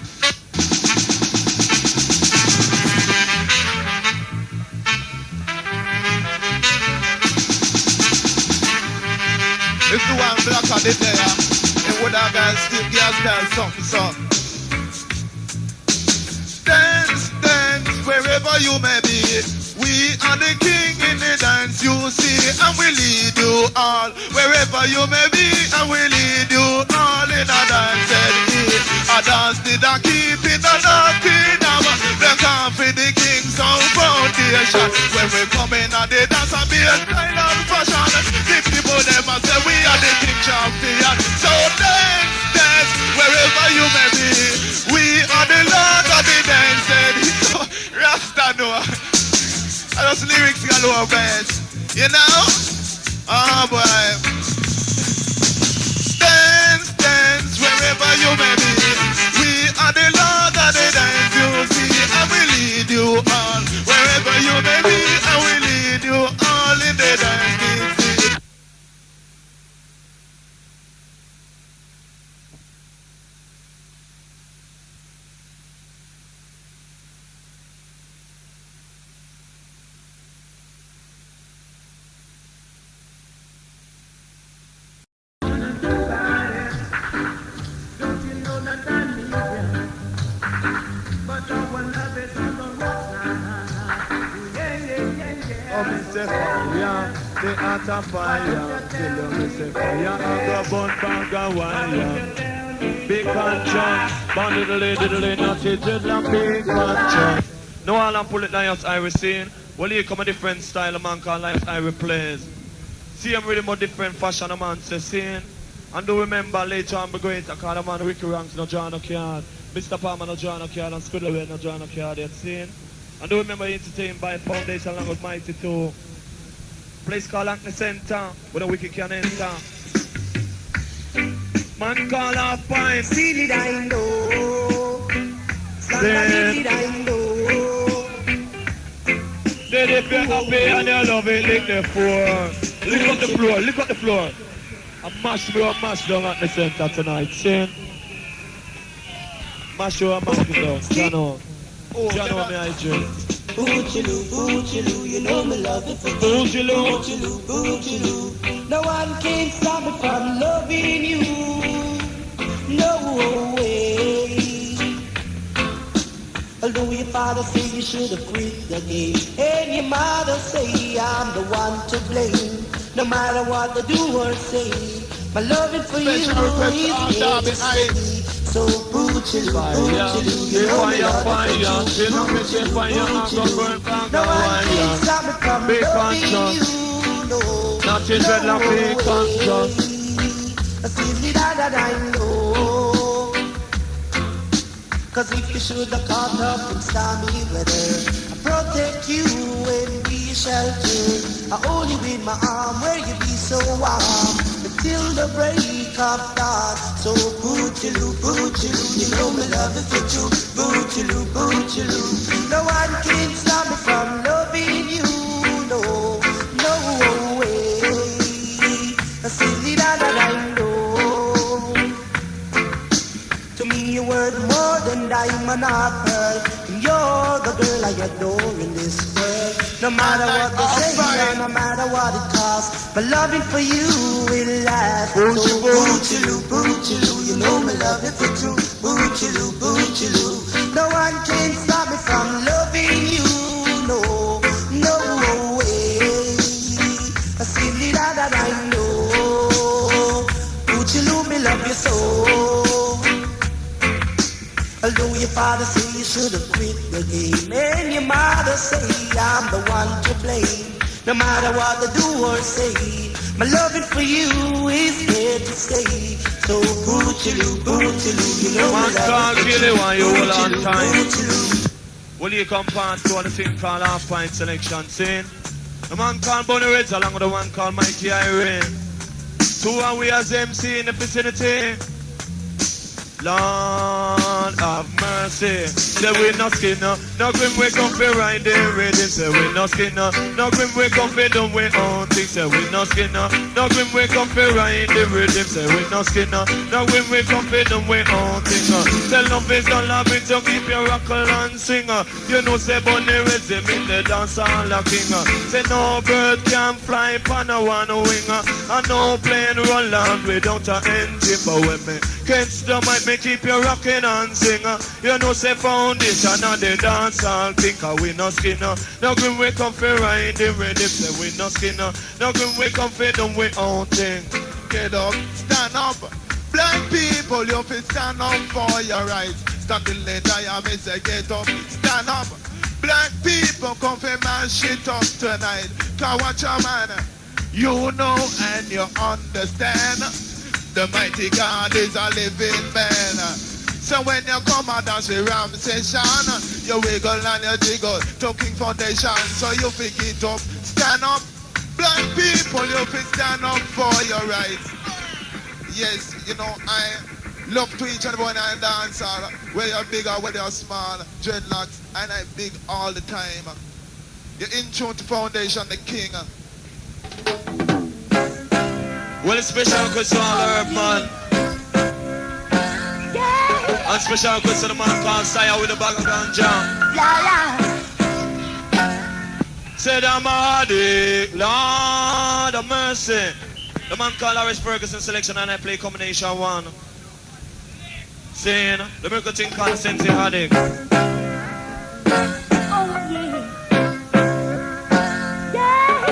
If the one black on it there, it would have been still girls style something. Dance, dance, wherever you may be. We are the king in the dance you see, and we lead you all wherever you may be, and we lead you all in a dance. A dance did I keep in a kingdom. The camp for the king's own foundation. When we come in and the dance and be a style and fashion, the people them and say we are the king champion. So dance, dance, wherever you may be. We are the Lord of the dance. Rasta Noah. I just lyrics galore, bands. You know? Oh boy. Dance, dance, wherever you may be. We are the Lord of the dance you see, and we lead you all wherever you may be, and we lead you all in the dance you see. The heart of fire, till you say fire, I go burn bag of wire. Big conscience, bandy diddly, not it, just like big conscience. No all and pull it like Irish scene. Well, here come a different style, a man called like Irish plays. See him really more different fashion, a man says scene. And do remember later on, we're going to call a man Ricky Ranks, no John O'Card. Mr. Palmer, no John O'Card, and Squidwell, no John O'Card, yet scene. And do remember entertained by Foundation along with Mighty 2. Place called Acna Center, where the wicked can enter. Man call off pint. See it, I know. Somebody did I know. Then if you're happy and you love it, lick the floor. Lick up the floor, lick up the floor. And mash me up, mash down Acna Center tonight, see? Mash you up, mash me down, Jano. Jano, me I drink. Boochiloo, you know me love it for Boochiloo. No one can stop me from loving you. No way. Although your father say you should have quit the game, and your mother say I'm the one to blame. No matter what they do or say, my loving for you is here to stay. So Boochiloo, you know me love it for no one can stop me from loving you. No, not in dreadlock, big conscious. Simply that I know. Cause if you should have caught up in stormy weather, I protect you and be shelter. I hold you in my arm where you be so warm until the break of dawn. So Boochiloo, you know me love it for you. Boochiloo, no one can stop me from loving you. No way. Simply that I know. To me you're worth more than diamond or pearl, and you're the girl I adore in this world. No matter what they say, no matter what it costs, my loving for you will last. So Boochiloo, you know me love it for true. Boochiloo, no one can stop me from loving you. No way. Simply that I know. Boochiloo, me love you so. Although your father say you should have quit the game, and your mother say I'm the one to blame. No matter what they do or say, my loving for you is here to stay. So Boochiloo, you know Man can't really want you all on time. Boochiloo. Will you come past to the thing called half pint selection scene? The man called Bunny Reds along with the one called Mikey Iration. Two and we as MC in the vicinity. Lord Lord have mercy. Say we no skinner, no grim we come fi ride the rhythm. Say we no skinner, no grim we come fi do we own thing. Say we no skinner, no grim we come fi ride the rhythm. Say we no skinner, no grim we come fi do we own thing. Tell no face don't love it, you keep your rockle and singer. You know say bunny rhythm in the dance all a king. Say no bird can fly pan a one winger, and no plane roll on without a engine. But when me catch the mic, me keep you rocking and sing. You know say foundation of the dance all king. We no skinner, no grim we come fi ride the rhythm. Say we no skinner, no grim we come fi do we own thing. Get up, stand up. Black people, you fi stand up for your rights. Stop the later, I may say get up, stand up. Black people come fi man shit up tonight. Cause watch your man, you know and you understand. The mighty God is a living man. So when you come and dance with Ram session, you wiggle and you jiggle to King Foundation. So you pick it up, stand up. Black people, you fi stand up for your rights. Yes, you know, I love to each and every one and dance all. Whether you're big or whether you're small, dreadlocks, and I'm big all the time. You're in tune to Foundation, the king. Well, it's special request to all herb man. Yeah. And special request to the man called Saya with a bag of ganja. Said I'm a addict, Lord of mercy. The man called Harris Ferguson selection and I play combination one. Saying the miracle thing called Sensi Addict. Oh yeah. Yeah.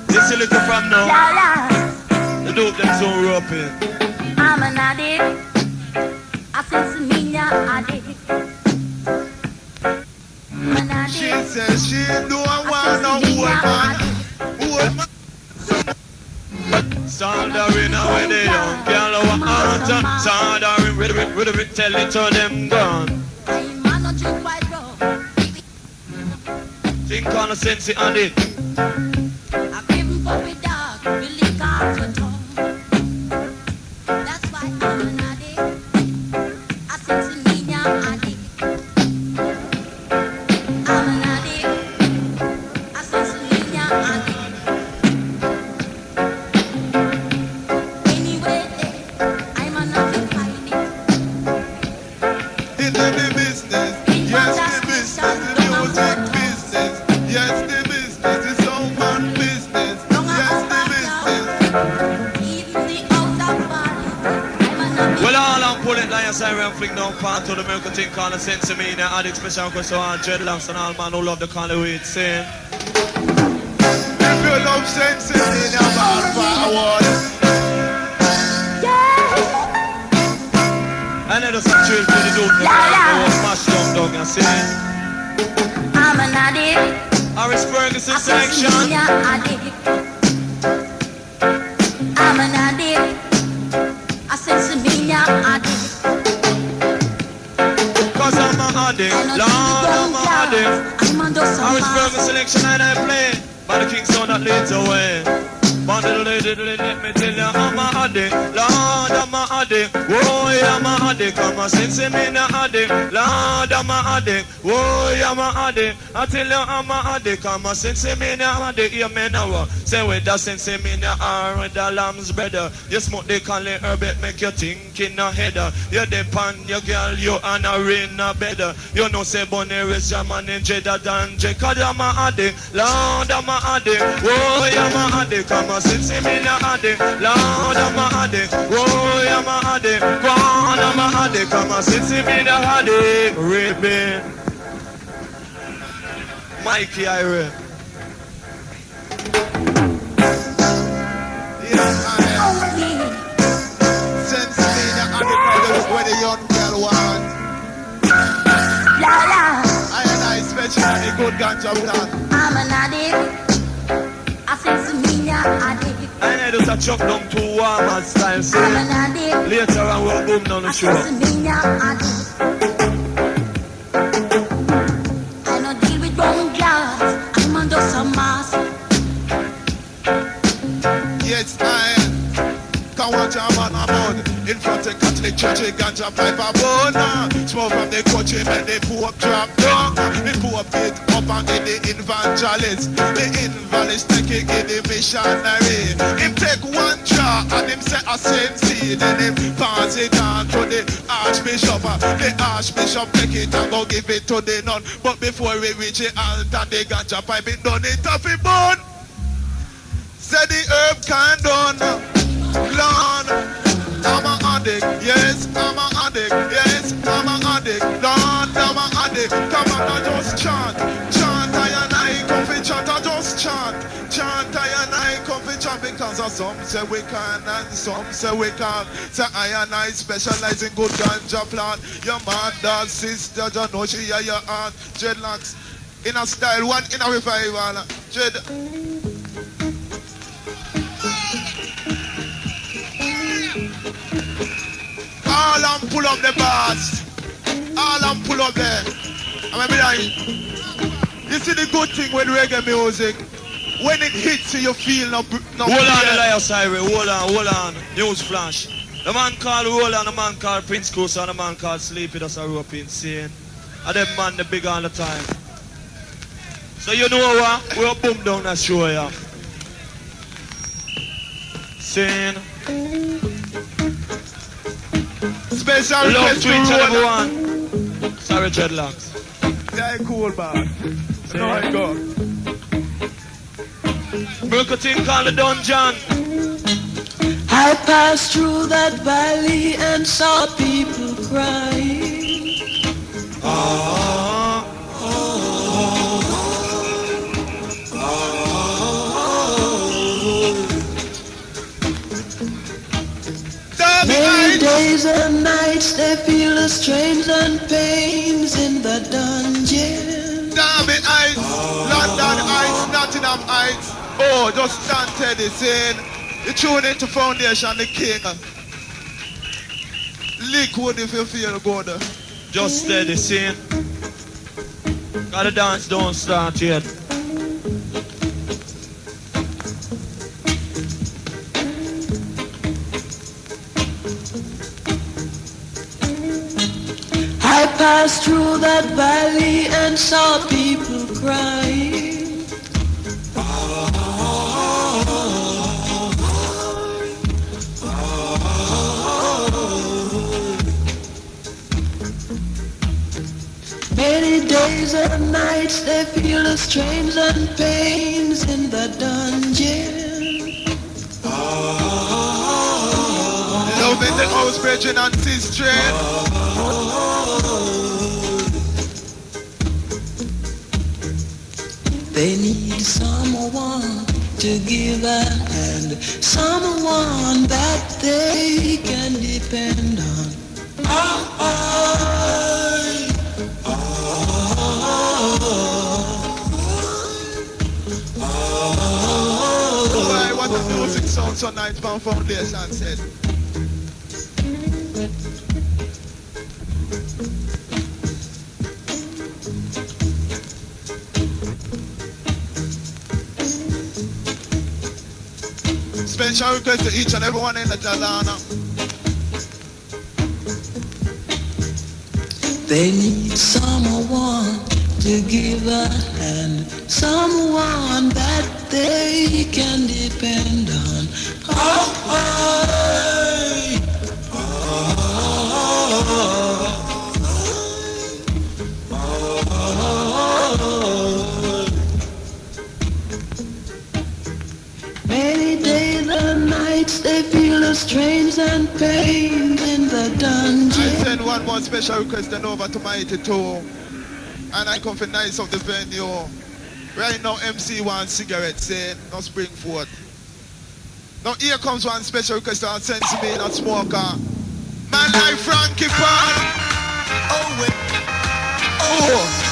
This is little from now. The dope them so roping. I'm an addict. I sense me addict. She says she don't want no woman. Woman. Soldering away the young girl who want to. Soldering with it, tell it to them gone. Think on a sense on it. I give him for a dog, really got to talk. That's why I'm an addict. I sense me now addict. I'm an addict. I sense me now addict. Anyway, I'm an addict. In the business, yes the business, the music business, yes the business, the song man business, yes the business. Even the outer body, I'm an addict. Well, all I'm pulling like a siren flick down part to the miracle thing called a sense of me. Now, addict special request to all dreadlocks and all man who love the kind of way it's saying. If you love sense in your bad forward. And then just a chill to the dope. They was smash down dog and saying. I'm an addict. Harris Ferguson selection. I'm an addict. I sense me addict. Cause I'm an addict. Lord, I'm an addict. I'm under some Harris Ferguson selection and I play. By the King Sound that leads away. But let me tell you I'm a addict. Lord, I'm a addict. Whoa, I'm a addict. I'm a sense me na addict. Lord, I'm a addict. Whoa, I'm a addict. I tell you I'm a addict. I'm a sense me na addict. You may know. Say with the sense me na are with the lamb's brother. You smoke the cali herb, it make you think in a head. You depend your girl, you and a rain a bed. You know say bunny is your man in Jeddah than Cause I'm a addict. Lord, I'm a addict. Whoa, I'm a addict. I'm a sense me na addict. Lord, I'm a addict. Whoa, I'm a addict. Go on, I'm a addict. I'm a sense me na addict. Raping Mikey Irie. Sense me the addict, where the young girl want. I and I especially the good ganja plant. I'm an addict. I sense me addict. And I just a chuck down to warm style. See? I'm an addict. Later on we'll boom down the I show. sense me addict. I don't deal with wrong girls. I'm under some mask. Yes, I can watch a man about in front of say Catholic church, ganja pipe a bone. Smoke from the country, make the Pope drop down. The Pope get up and get the evangelist. The invalid take it, get the missionary. Him take one jar and him say a same seed. Then him pass it on to the archbishop. The archbishop take it and go give it to the nun. But before we reach the altar, the ganja pipe it done it off it bone. Say the herb can done. Lord, I'm a addict, yes, I'm a addict, yes, I'm a addict, Lord, I'm a addict. Come on, I just chant, chant, I and I come for chant, I just chant, chant, I and I come for chant, because some say we can and some say we can't. Say I and I specialize in good ganja plant. Your mother, sister, you know she hear your aunt. Dreadlocks in a style, one in a revival. Dread. All and pull up the bars. All and pull up there. I mean, like, you see the good thing with reggae music. When it hits you, you feel no hold on, Elias Cyril, hold on. News flash. The man called Roland, the man called Prince Cruz, and the man called Sleepy, that's a rope insane. And them man, the big all the time. So you know what? We'll boom down that show, yeah. Saying. Special love to each and everyone. Sorry, dreadlocks. Yeah, cool, man. So I go. Broke a thing called the dungeon. I passed through that valley and saw people crying. Many days and nights they feel the strains and pains in the dungeon. Derby Heights, London Heights, Nottingham Heights. Oh, just stand Teddy saying, you tune into Foundation, the king. Liquid if you feel good. Just steady, saying. Got the dance don't start yet. I passed through that valley and saw people crying. Many days and nights they feel the strains and pains in the dungeon. Loving the house, brethren and sister. They need someone to give a hand, someone that they can depend on. Why, what the music sound so nice from Foundation said. Special request to each and everyone in the Jalana. They need someone to give a hand, someone that they can depend on. Many days and nights they feel the strains and pains in the dungeon. I send one more special request then over to Mighty 2. And I come for nice of the venue. Right now MC wants cigarettes saying no spring forth. Now here comes one special request that sends me not smoker. Man like Frankie Paul. Oh wait. Oh.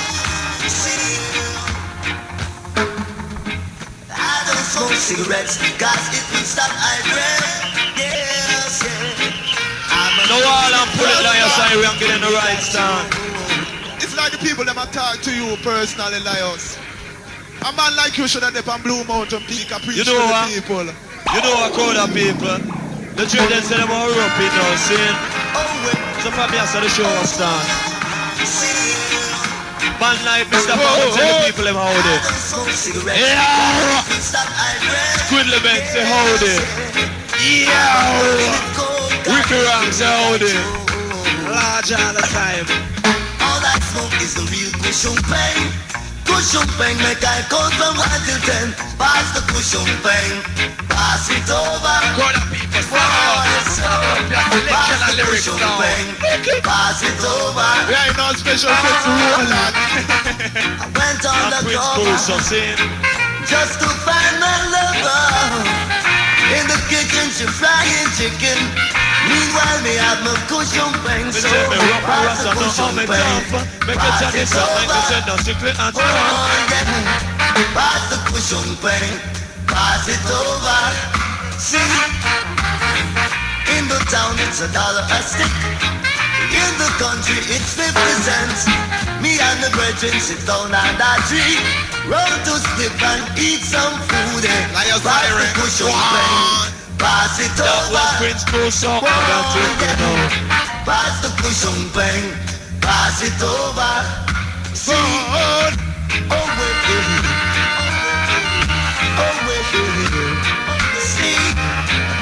I don't smoke cigarettes because it will stop I breath. Yes, yeah. No wall and pull it down your side and get in the right stand. It's like the people that talk to you personally, Lios. A man like you should have dip on Blue Mountain Peak and preach to the people. You know a crowd of people. The children say them all up, you know, see? So for me, I saw the show was start. Man like Mr. Papa tell the people them hold it. Yeah! Squidly Ben say hold it. Yeah! Ricky Ram say hold it. Large all the time. All that smoke is the real cushion pain. Cushion pain make I count from 1 to 10. Pass the cushion pain. Pass it over. Call the people Pass the cushion pain. Pass it over. Yeah, no special fits to Roland. I went on the cover just to find my lover. In the kitchen she frying chicken. Meanwhile me have my cushion pain. So pass the cushion pain. Pass it over. Pass the cushion pain. Pass it over. See, in the town it's $1 a stick. In the country it's 50 cents. Me and the brethren sit down on that tree. Roll to skip and eat some food. Pass the cushion pain. Pass it over. Pass the cushion pain. Pass it over. See, oh wait. See,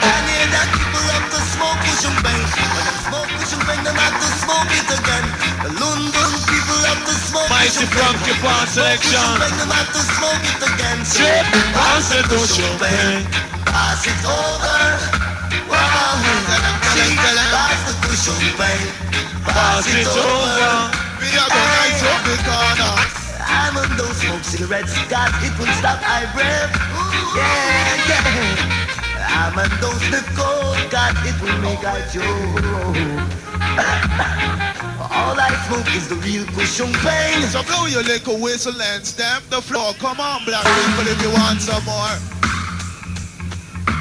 I need that people have to smoke cushion pain. When them smoke cushion pain, them have to smoke it again. The London people have to smoke Mighty Frankie Pan selection. them have to smoke it again. So pass the cushion pain. Pass it over. Wow. See, pass the cushion pain. Pass it over. We are going nice up the corner. I'm on those smoke cigarettes, God, it will stop I breath. Yeah, yeah. I'm on those the cold, God, it will make I choke. All I smoke is the real cushion pain. So blow your little whistle and stamp the floor. Come on, black people, if you want some more.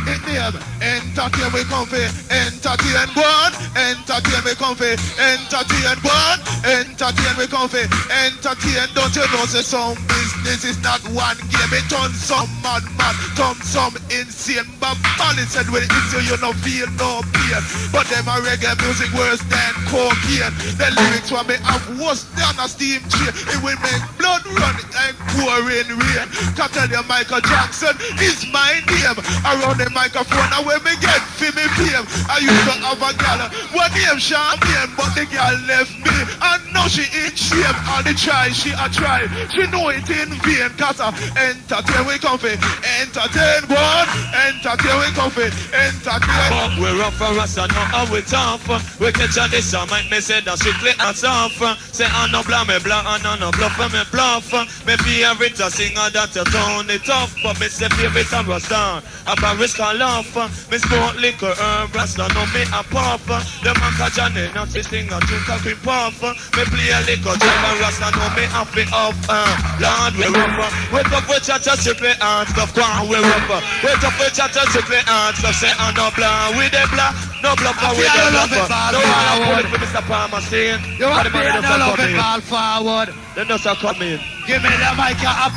Entertain me comfy, entertain one, entertain me comfy, entertain one, entertain me comfy, entertain. Don't you know say some business is not one game? It turn some mad, turn some insane. But Bally said when it's you no feel no pain. But them a reggae music worse than cocaine. The lyrics will me have worse than a steam chain. It will make blood run and pouring rain. Can tell you Michael Jackson is my name. Around the microphone and when me get for me fame. I used to have a gal, one name Champagne, but the gal left me. And now she in shame. All the try, she a try. She know it in vain. Cause I entertain we comfy, entertain one, entertain we comfy, entertain. But we're up for us and not how we tough. We catch on this song, make me say that strictly and tough. Say I no blah me blah, and no bluff me bluff. Me favorite a singer that you tone it tough. But me say favorite a Rasta, a Paris can laugh. Me smoke liquor, Rasta know me a puff. The man catch on it, not this thing a drink a cream puff. Me play a liquor, drive a Rasta know me happy up. Lord we rough. Wake up with chat a strictly and stuff, go on we rough. Wake up with chat a strictly and stuff, say I no blah with the blah. No bluffer with the bluffer. No one for Mr. Palmer saying. You want me to love it all forward. Then just a come in. Give me the mic up.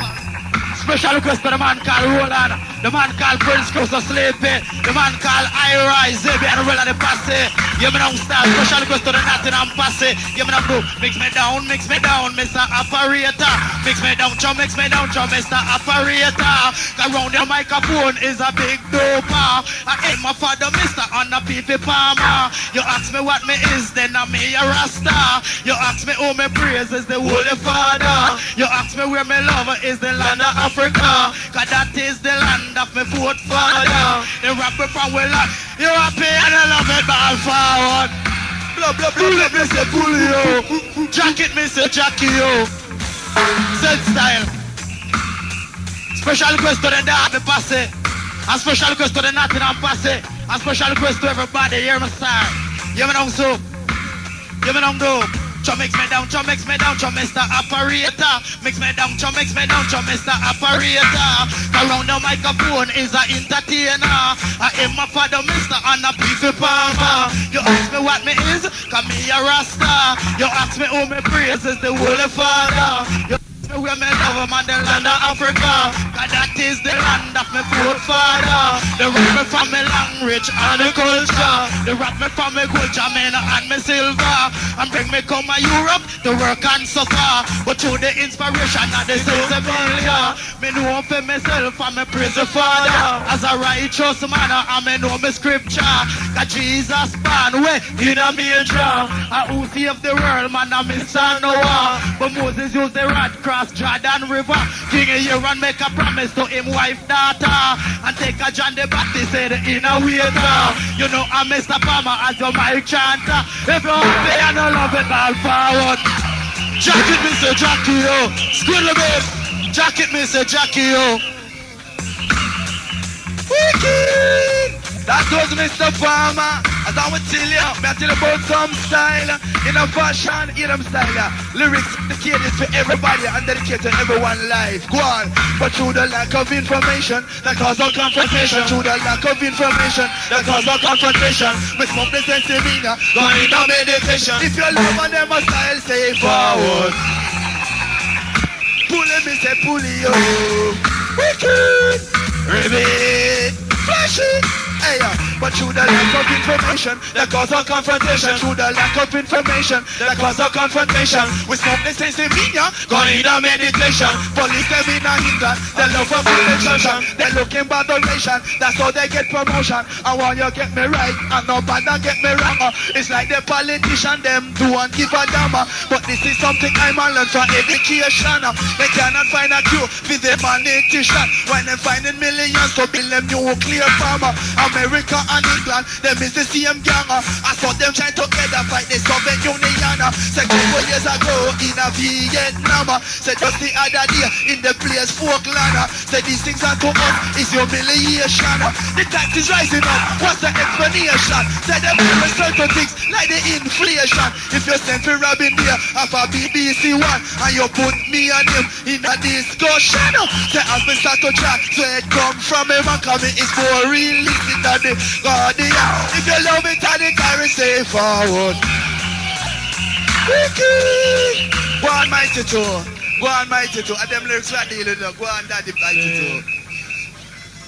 Special request to the man called Roland, the man called Prince Close to Sleepy, the man called Irise, Zebby and Roll of the Passe. Give me down star, special request to the Nottingham Passe. Give me down blue, mix me down, Mr. Operator. Mix me down, Mr. Operator. Around the microphone is a big doper. I ain't my father, Mr. on the PP Palmer. You ask me what me is, then I'm me a Rasta. You ask me who me praise is the Holy Father. You ask me where me love is the land of Africa, cause that is the land of my forefather. The rapper from well, you happy and I love it all forward. Blah blah blah blah, me say pull yo. Jacket me say Jackie yo. Set style. Special request to the Derby Passe. A special request to the Nottingham Passe. A special request to everybody, hear me sir. Give me down so. Give me down dope. Mix me down, Mr. Operator. Mix me down, Mr. Operator. Around the microphone is a entertainer. I am my father, Mr. and a people palmer. You ask me what me is, cause me a Rasta. You ask me who me praise is the Holy Father. Where me love man, the land of Africa. Cause that is the land of my forefather. They rock me from me language and the culture. They rock me from me gold, Jamaica and me silver. And bring me come to Europe to work and suffer. But through the inspiration of the sense of me know for myself and me praise the Father. As a righteous man, and me know me scripture. Cause Jesus born way in a manger. And who saved the world, man, and me son Noah. But Moses used the rod cross Jordan River. King of year and make a promise to him wife daughter. And take a John the Baptist said in a waiter. You know I'm Mr. Palmer as your mic chanter. If you don't pay and no love it all forward. Jacket Mr. Jackie yo. Squidle babe. Jacket Mr. Jackie yo. Wicked. That was Mr. Farmer. As I would tell you, me tell you about some style. In a fashion, in them style. Lyrics dedicated to everybody and dedicated to everyone's life. Go on. But through the lack of information, that cause of confrontation. Through the lack of information, that cause of confrontation. We smoke the sense in me now, going on meditation. If you love and them a style, say forward. Pull it, me say pull it, yo. Wicked. Ribbit. Flash it. Hey, but through the lack of information, that cause of confrontation. Through the lack of information, that cause of confrontation. We smoke the sense in media, going in a meditation. Police them in a England, they love for protection. They looking botheration, that's how they get promotion. I want you get me right, and nobody get me wrong. It's like the politician, them do and give a damn. But this is something I'm learn from education. They cannot find a cure for the politician. When they finding millions to build them nuclear farmer. America and England, them is the same gang. I saw them trying together fight the Soviet Union. Said couple years ago in a Vietnam. Said just the other day in the place Falkland. Said these things are to us is humiliation. The tax is rising up, what's the explanation? Said them will certain things like the inflation. If you send for Robin there of a BBC One and you put me and him in a discussion. Say as we start to chat, so it come from him and coming is for real. Listen to the Guardian. If you love it, I carry say forward. Wicked. Go on, mighty two. Go on, mighty two. And them lyrics are dealing with. Go on, daddy, mighty two.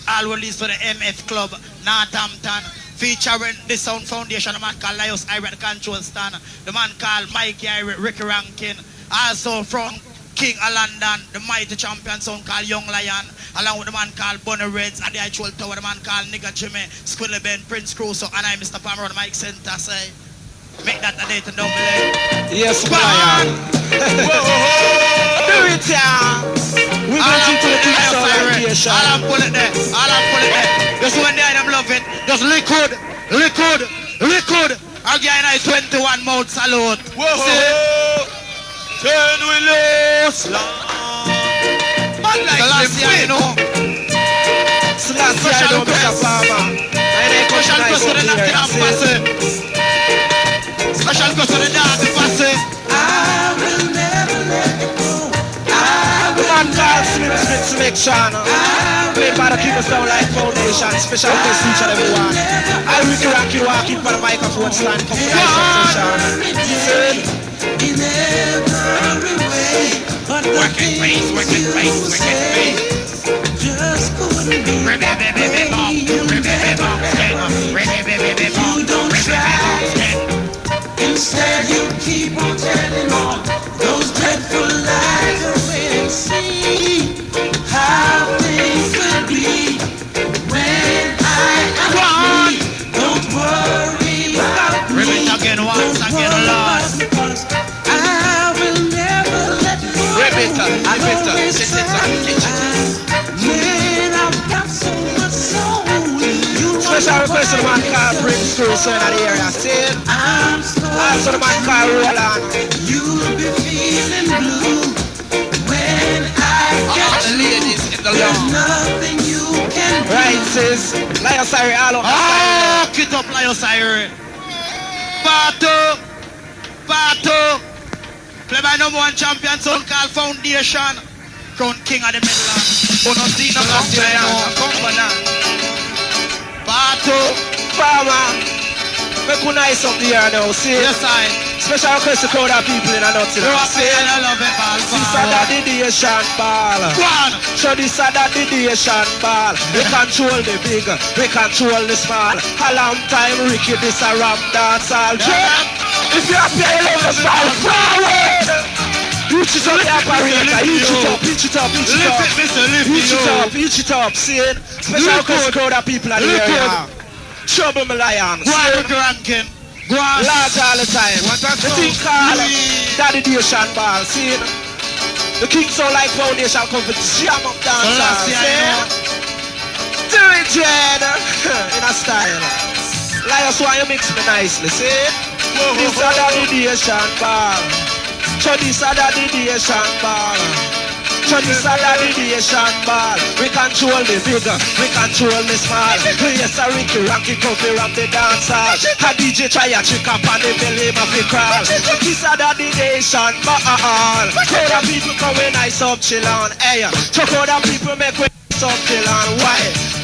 All released for the MF Club, Northampton. Featuring the Sound Foundation, the man called Lios Irie, the control stand. The man called Mikey Irie, Ricky Rankin. Also from King of London, the mighty champion sound called Young Lion. Along with the man called Bunny Reds at the actual tower, the man called Nigga Jimmy, Squidly Ben, Prince Crusoe, and I, Mr. Palmer, on the mic center, say, make that a date and don't believe. Yes, man. Do it, yeah. We're going to the big celebration. All I'm pulling there. All I'm pulling there. Just when they them love it. Just liquid. Again, I 21 mouth salute. Whoa. Turn we loose. Selassie, you know. Selassie, I know, Mr. Farmer. Special request to the Nottingham Passe. Special request to the Derby Passe. I will never let it go. The man called Smith Selection. Played by the King of Sound Light Foundation. Special request to each and everyone. I will rock you walking for the microphone stand. Come for the session. In every way, but the things you say just couldn't be made. You don't try, instead you keep on telling all those dreadful lies away and see how things will be when I am free. Don't worry about me. Once again, Lord. I will never let go. Man, I've got so much soul. Special request to the man called Prince Crusoe in the area. See? Also the man called Roland. You'll be feeling blue when I get the ladies in the There's lawn. nothing you can do. Right, sis. Lios Irie, all of Ah, get up, Lios Irie. Pato. Play by number one champion, son called Foundation. Crown King of the Midland. Uno see no company. Pato. Farmer. Make you nice up here now, see? Yes, I. Special request to crowd of people in a Nottingham. Sister Daddy Nation ball. Show this Daddy Nation ball. We control the big, we control the small. A long time Ricky, this a rap dance all. If you're happy, I love the small. Forward! Reach it up, the operator. Reach it up, reach it up, reach it up. Reach it up, reach it up. See it? Special request to crowd of people in the area. Trouble my lions. Large all the time. The thing called Daddy Nation ball. See it? The King Soul Life Foundation come to jam up dance. Do it, Jed. In a style. Lions, why you mix me nicely, see it? This is Daddy Nation ball. So this is Daddy Nation ball. So this is Daddy Nation ball. We control the big, we control the small. Yes, a Ricky Ranky cover up the dance hall. A DJ try a trick up on the belly of the crawl. This is Daddy Nation ball. Crowd of people come when I sub chill on. Hey, so crowd of people make way sub chill on. Why?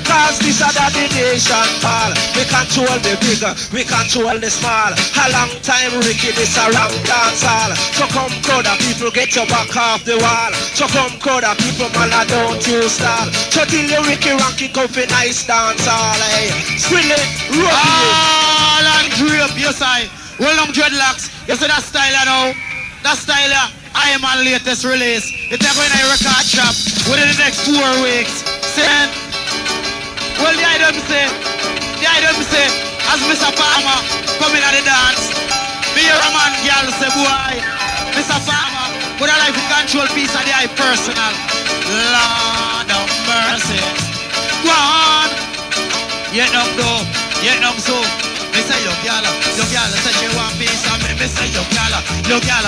Cause this is Daddy Nation ball. We control the big, we control the small. A long time Ricky, this a rap dance hall. So come crowd of people, get your back off the wall. So come crowd of people, man, I don't you stall. So till you Ricky Ranky come for nice dance hall. Hey, spill it, roll it. All and grape, yes I. Well long dreadlocks, you see that style now? That style I am on latest release. It's going to a record shop within the next 4 weeks. See? Well, the item say, as Mr. Farmer coming at the dance, me hear a man, girl say, boy, Mr. Farmer, would I like to control piece of the eye personal? Lord of mercy. Go on. Yet no go, yet no so. Me say your gal say she want piece of me. Me say your gal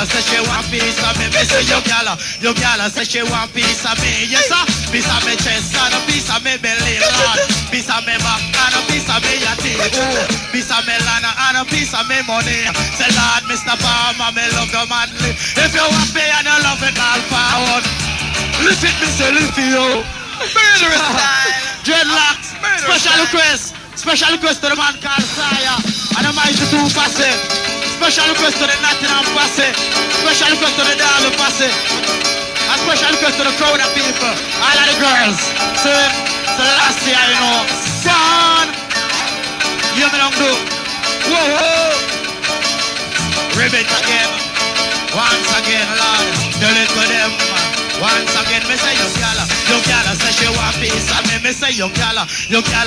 say she want piece of me. Me say your gal say she want piece of me. Yes sir, piece of me chest and a piece of me belly, Lord. Piece of me back and a piece of me teeth. Piece of me land and a piece of me money. Say Lord, Mr. Farmer, me love you madly. If you want me and you love it, all forward. Lift it, me say lift it, yo. Murderous style. Dreadlocks. Special request to the man called Saya and the mighty 2 Posse. Special request to the Nottingham Posse. Special request to the Darlow Posse. And special request to the crowd of people. All of the girls. So the last year, you know. Son! You me don't do. Whoa! Ribbit again. Once again, Lord. Do it to them. Once again, me say your gal say she want piece of me. Me say your gal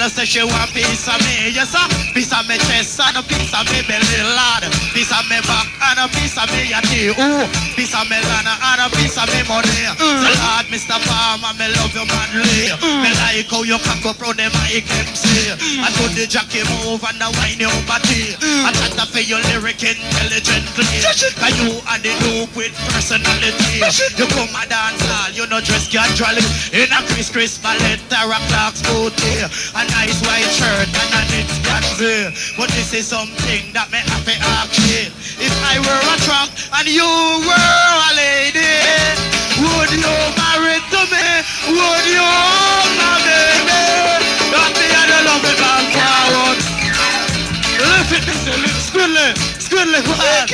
say she want piece of me. Yes sir, piece of me chest and a piece of me belly, Lord. Piece of me back and a piece of me yati. Ooh, piece of me land and a piece of me money. Say Lord, Mr. Farmer, me love you madly. Me like how you cock up round the mic MC. I do the jockey move and the wine your body. I try to feel your lyric intelligently. Cause you are the duke with personality. You come and dance. You know dress casually in a Chris ballet or a Clark's booty, a nice white shirt and a knit scanty. But this is something that me have to ask you. If I were a trunk and you were a lady, would you marry to me? Would you marry me? That me and the love it all forward. Lift it, Squidly, go ahead.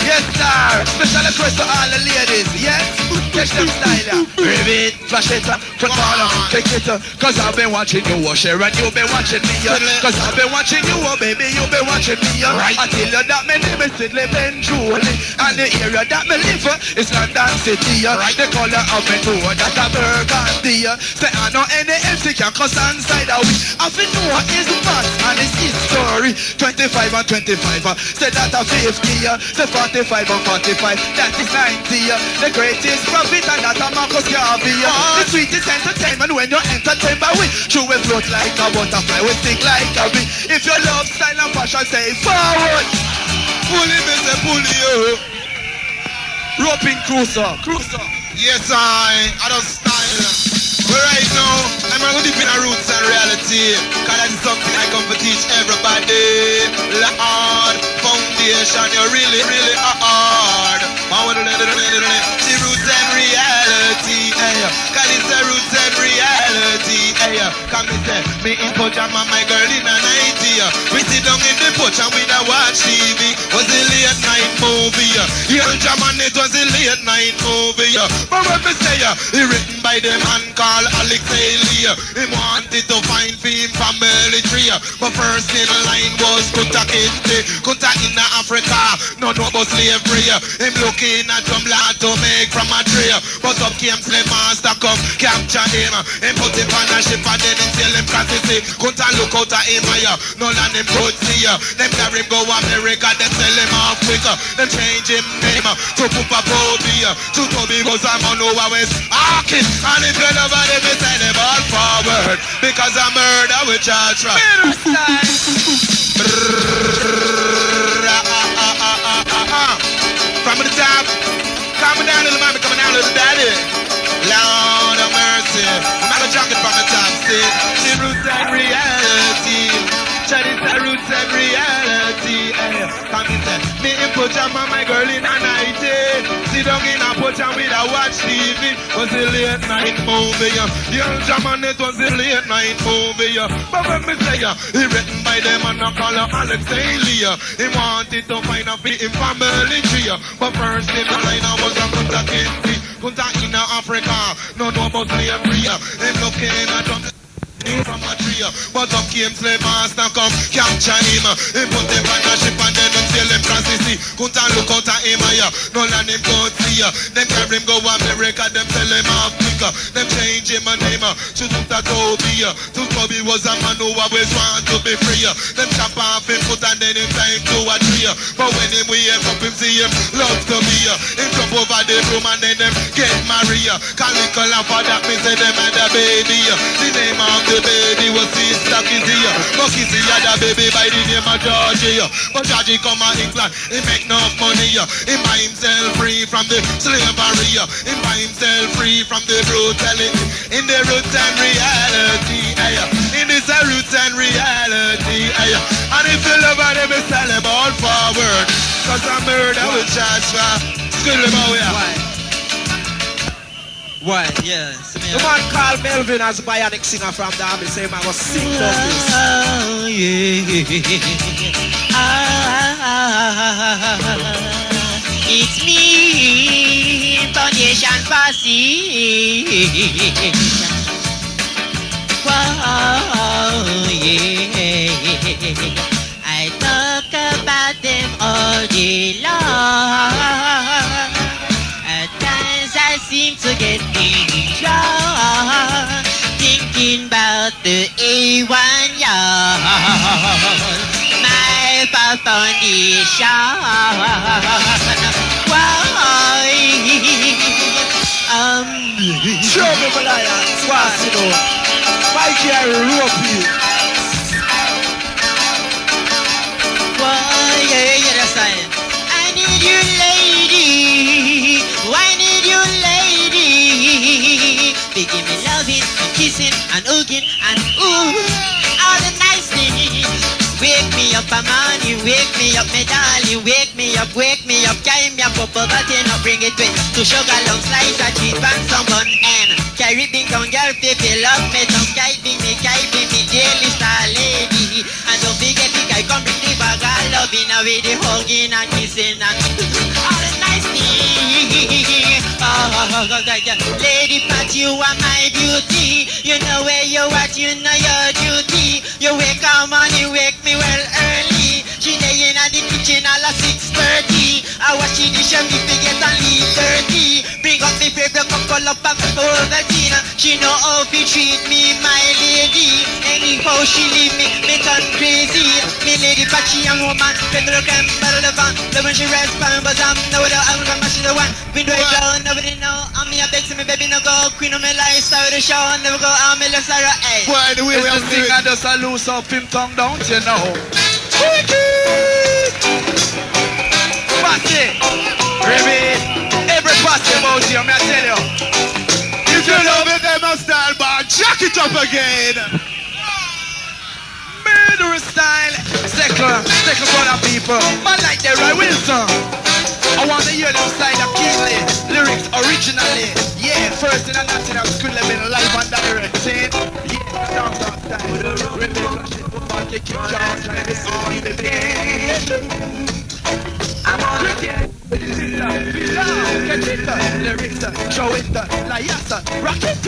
Yes, sir. Special request to all the ladies. Yes, catch them style. Ribbit, flash it, front corner, take it. Cause I've been watching you, Washer, and you've been watching me. Cause I've been watching you, baby, you've been watching me. Right. I tell you that me limited living truly. And the area that me live is London City. Right. The color of me know that a burgundy. Say I know any MC can cause inside a week. I feel know what is the past and it's his story. 25 and 25. Say that a 50. Say 45 and 45. That is 90. The greatest profit and that a Marcus Garvey. The sweetest entertainment when you're entertained by we. True will float like a butterfly, we sting like a bee. If you love style and fashion, say forward. Pulley, me say pulley, yo. Roping cruiser. Yes, I don't style. But right now, I'm going to deep in the roots and reality. Cause that's something I come to teach everybody. Lord, foundation, you're really, really hard. The roots and reality. Cause it's the roots and reality. Hey, come and say, me in pajama, my girl in a 90. We sit down in the porch and we da watch TV. Was a late night movie. Young German, it was a late night movie. But what me say, he written by the man called Alexei Lee. He wanted to find fame family tree. But first in line was Kunta Kinte. Kunta in Africa, no about slavery. Him looking at some lad to make from a tree. But up came slave master come capture him. Him put him on a ship and then him tell him cause he see Kunta look out at him. No land him could see. Them carry him go America, them sell him off quicker. Them change him name to Pupa Bobby. To Toby was a man who always arcing. And if you never let me send him all forward. Because I murder with charge from the top. Coming down little mommy, coming down little daddy. Lord of mercy. I'm not a junket from the top, see. The roots and reality. Chinese the roots and reality. Come in there. Me in pajama, my girl in a 90. Sit down in a porch and we da watch TV. Was a late night movie. Young German, it was a late night movie. But when me say, he written by them and I call her Alexei Lee. He wanted to find a fit in family tree. But first in the line I was a Kunta Kinte. Kunta in Africa, no about slavery. Him looking at them from a tree. But up came slave master come capture him. He put him on a ship and then him sail him cross the sea. Kunta look out at him, no land him could see. Them carry him go America, them sell him off quicker. Them change him a name to Toby. Toby was a man who always want to be free. Them chop off him foot and then him time to a tree. But when him wake up him see him love to be. Him jump over the room and then them get married. Call little for that me say them had a baby. The name of the baby was Sister Kizzy. But Kizzy had a baby by the name of Georgie. But Georgie come to England, he make no money. He buy himself free from the slavery. He buy himself free from the brutality. In the roots and reality. In this roots and reality. And if you love her, they be sell them all forward. Cause I murder with charge for school about here. Why? Yes. The man called Melvin as a bionic singer from the army. Say man was sing this. Oh yeah. It's me, Foundation Posse. Wow, yeah. I talk about them all day long. At times I seem to get withdrawn, thinking about the A1 yard, my foundation. Why? Show me Malaya, Swasino. Why can't you rope you? Why? Yeah, that's right. I need you, lady. Why need you, lady? They give me loving and kissing and hugging and ooh, all the nice things. Wake me up, Amani, wake me up, me darling, wake me up, carry me up, bubble tin up, bring it to sugar long slice of cheese and some bun and carry me down, girl, baby, love me, don't guide me, daily star lady. And don't forget the guy, come bring the bag of loving away, the hugging and kissing and all the nice things. Lady Pat, you are my beauty. You know where you at, you know your duty. You wake up morning, wake me well early. She day in the kitchen all at 6:30. I wash the dish and me forget and leave 30. Bring up me favorite couple of back for the dinner. She know how to treat me, my lady. Anyhow she leave me turn crazy. Me lady Pat, she young woman, federal crime, battle the van. The when she respond, but I'm no the I'm gonna she the one. Window it down, nobody know. I'm me a beg to me baby no go. Queen of my life, start the show, never go. I'm a left Sarah, hey. Why the way we are singing, I just a loose up him tongue, don't you know? Party, repeat. Every party about you, me I tell you. If you love it, then must style, but jack it up again. Murderous style, second for the people. Man like the right Wilson. I wanna hear them style of keenly, lyrics originally. Yeah, first in a Nottingham school, I've been live and direct, see? Yeah, down that time. Reggae clash it, but kick it down, try this all the day. I'm on a get it, lyrics, show it, like yes, rock it.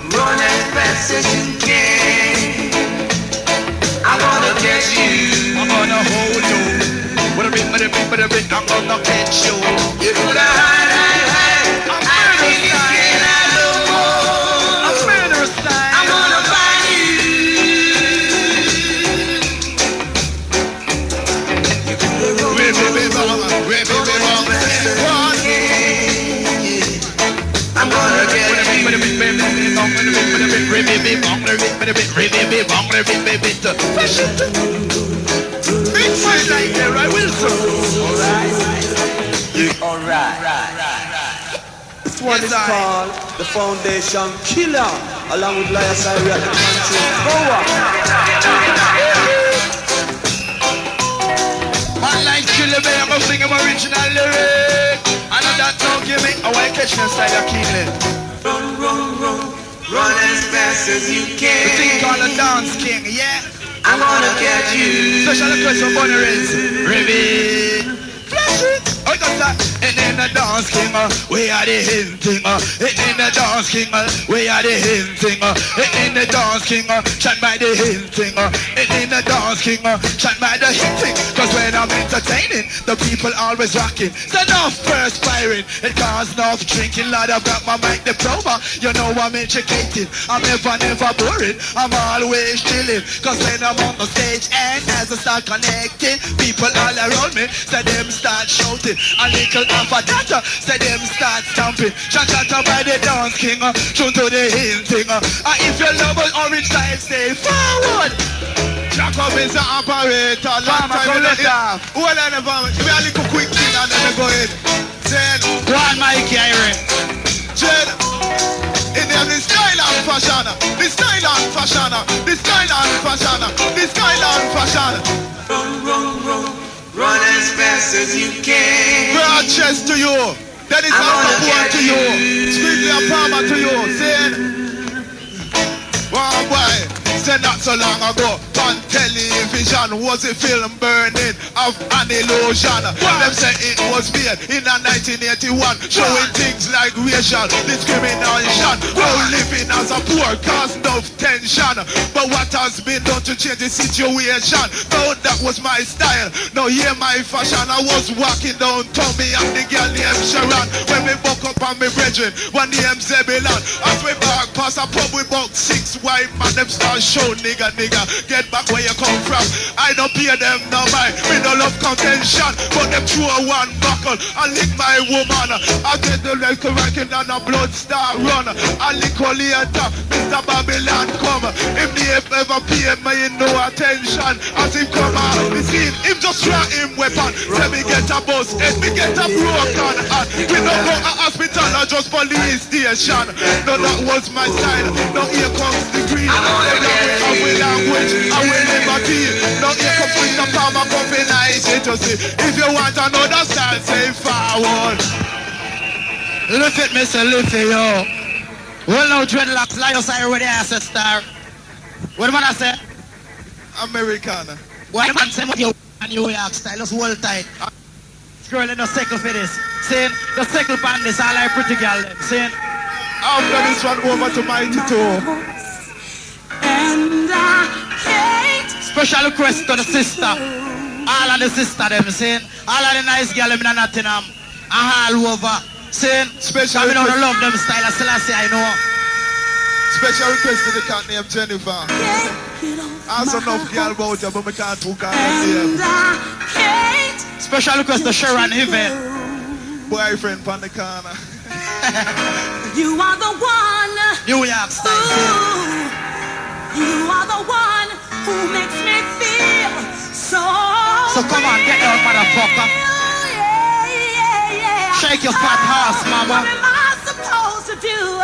Run as fast as you can. I'm gonna catch you. I'm gonna hold you. With a bit, I'm gonna catch you. You do the hide. I can't out no more. I'm murderous style. I'm gonna find you. I'm gonna get Big fight like that, right, Wilson? Alright. This one is called The Foundation Killer, along with Lias Iration and Power. Man like Killer, I'm gonna sing him original lyric. I know that don't give me a white catch and style of killing. Run as fast as you can. The thing called a dance king, yeah? I'm gonna catch you. Special request for Bonnie Riz. Ribbit. Flash it. I got that. And in the dance king, we are the hinting. And in the dance king, we are the hinting. And in the dance king, chat by the hinting. And in the dance king, chat by the hinting. Cause when I'm entertaining, the people always rocking. So enough perspiring, it cause enough drinking. Lord, I've got my mic diploma. You know I'm educated. I'm never boring. I'm always chilling. Cause when I'm on the stage and as I start connecting, people all around me, so them start shouting. A little of a data, so them start stamping. Shaka by the dance king, tune to the hinting. If you love an orange style, stay forward. Jacob is the operator. Long time let it off. Hold on a moment. Give me a little quick thing and then we go in. Then, One Mikey Iron. Jen, in the style and fashion. The style and fashion. The style and fashion. The style and fashion. Run as fast as you can. Broad chest to you. Then it's out of war to you. Strictly a palmer to you. Saying, wow, boy. Said not so long ago, on television was a film burning of an illusion. Them say it was made in 1981, showing things like racial discrimination. How living as a poor caused enough tension. But what has been done to change the situation? No, that was my style. Now hear my fashion. I was walking down Tommy and the girl named Sharon. When we buck up on me brethren, one named Zebulon. As we walk past a pub, we buck 6 white man. Them start show nigga, get back where you come from. I don't pay them no mind. Me no love contention, but them throw one buckle and lick my woman. I get the record ranking and the blood start run. I lick her later, Mr. Babylon come. If me ever pay me no attention, as him come out, me see him just try him weapon. Tell me get a bus, and me get a broken heart. We don't go to hospital or just police station. No, that was my style. Now here comes the green. I will language, I will liberty. Now here comes with the palmer pumping nice to see. If you want another style, say forward. Lift it, Mr. Lift it, yo. Well, now dreadlocks, lie aside with the asset star. What the man I say? Americana. What the man say with you and New York style, just hold tight. Girl in the circle for this. Saying, the circle band is all I pretty girl them. Saying, After this one, over to Mighty Toe. And I can't. special request to the sister. All of the sister them saying, all of the nice girl them in Nottingham. And all over. Saying, Special I don't request. love them style as Selassie, I know. Special request to the cat named Jennifer. Ask enough girl about you, but we can't talk on them. Special request to Sharon Hive. Boyfriend from the corner. You are the one. New York style. Ooh, you are the one who makes me feel so. So come on, get down, motherfucker. Yeah. Shake your fat ass, mama. What am I supposed to do?